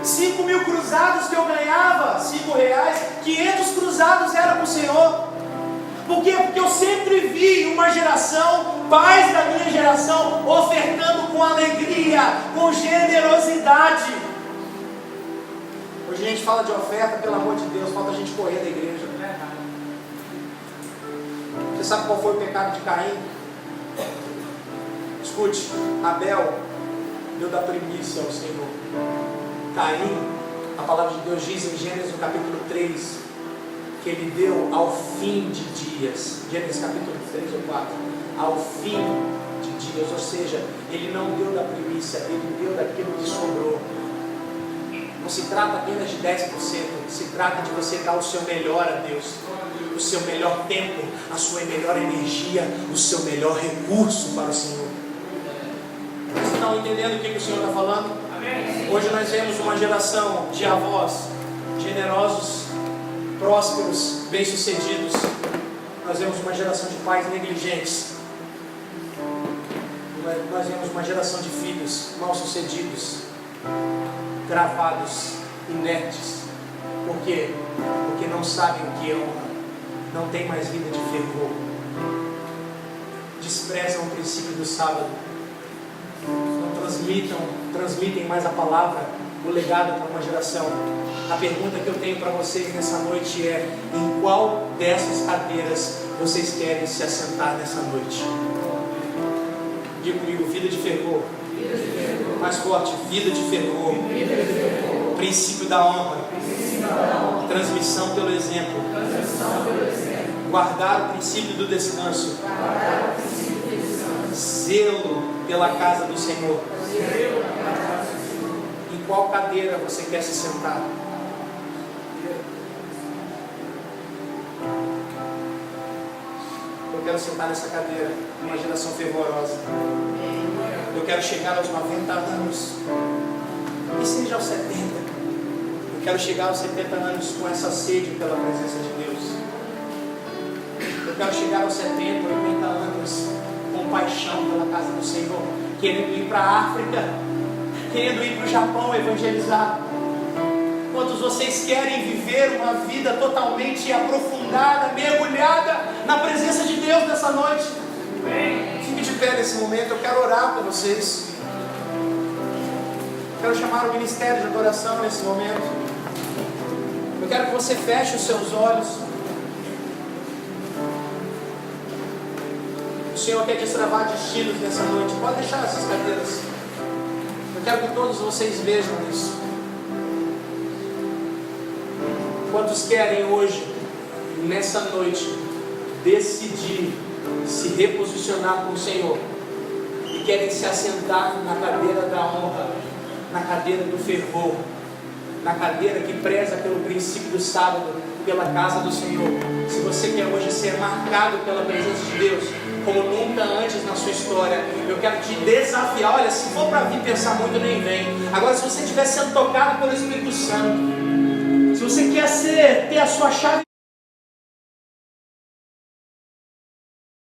5.000 cruzados que eu ganhava, R$5, 500 cruzados era para o Senhor. Por quê? Porque eu sempre vi uma geração, pais da minha geração, ofertando com alegria, com generosidade. Hoje a gente fala de oferta, pelo amor de Deus, falta a gente correr da igreja. Você sabe qual foi o pecado de Caim? Escute, Abel deu da primícia ao Senhor. Caim, a palavra de Deus diz em Gênesis no capítulo 3, que ele deu ao fim de dias. Gênesis capítulo 3 ou 4, ao fim de dias, ou seja, ele não deu da primícia, ele deu daquilo que sobrou. Não se trata apenas de 10%, se trata de você dar o seu melhor a Deus, o seu melhor tempo, a sua melhor energia, o seu melhor recurso para o Senhor. Vocês estão entendendo o que o Senhor está falando? Amém. Hoje nós vemos uma geração de avós generosos, prósperos, bem-sucedidos. Nós vemos uma geração de pais negligentes. Nós vemos uma geração de filhos mal-sucedidos, travados, inertes. Por quê? Porque não sabem o que é honra, não tem mais vida de fervor, desprezam o princípio do sábado, não transmitem mais a palavra, o legado para uma geração. A pergunta que eu tenho para vocês nessa noite é: em qual dessas cadeiras vocês querem se assentar nessa noite? Diga comigo, vida de fervor. Mais forte, vida de fervor. Princípio da honra. Transmissão pelo exemplo. Guardar o princípio do descanso. Zelo pela casa do Senhor. qual cadeira você quer se sentar? Eu quero sentar nessa cadeira, uma geração fervorosa. Eu quero chegar aos 90 anos, e seja aos 70. Eu quero chegar aos 70 anos com essa sede pela presença de Deus. Eu quero chegar aos 70, 80 anos com paixão pela casa do Senhor, querendo ir para a África, querendo ir para o Japão evangelizar. Quantos vocês querem viver uma vida totalmente aprofundada, mergulhada na presença de Deus nessa noite? Fique de pé nesse momento, eu quero orar por vocês. Quero chamar o ministério de adoração nesse momento. Eu quero que você feche os seus olhos. O Senhor quer destravar destinos nessa noite. Pode deixar essas cadeiras. Eu quero que todos vocês vejam isso. Quantos querem hoje, nessa noite, decidir se reposicionar com o Senhor e querem se assentar na cadeira da honra, na cadeira do fervor, na cadeira que preza pelo princípio do sábado, pela casa do Senhor? Se você quer hoje ser marcado pela presença de Deus como nunca antes na sua história, eu quero te desafiar. Olha, se for para vir pensar muito, nem vem. Agora, se você estiver sendo tocado pelo Espírito Santo, se você quer ter a sua chave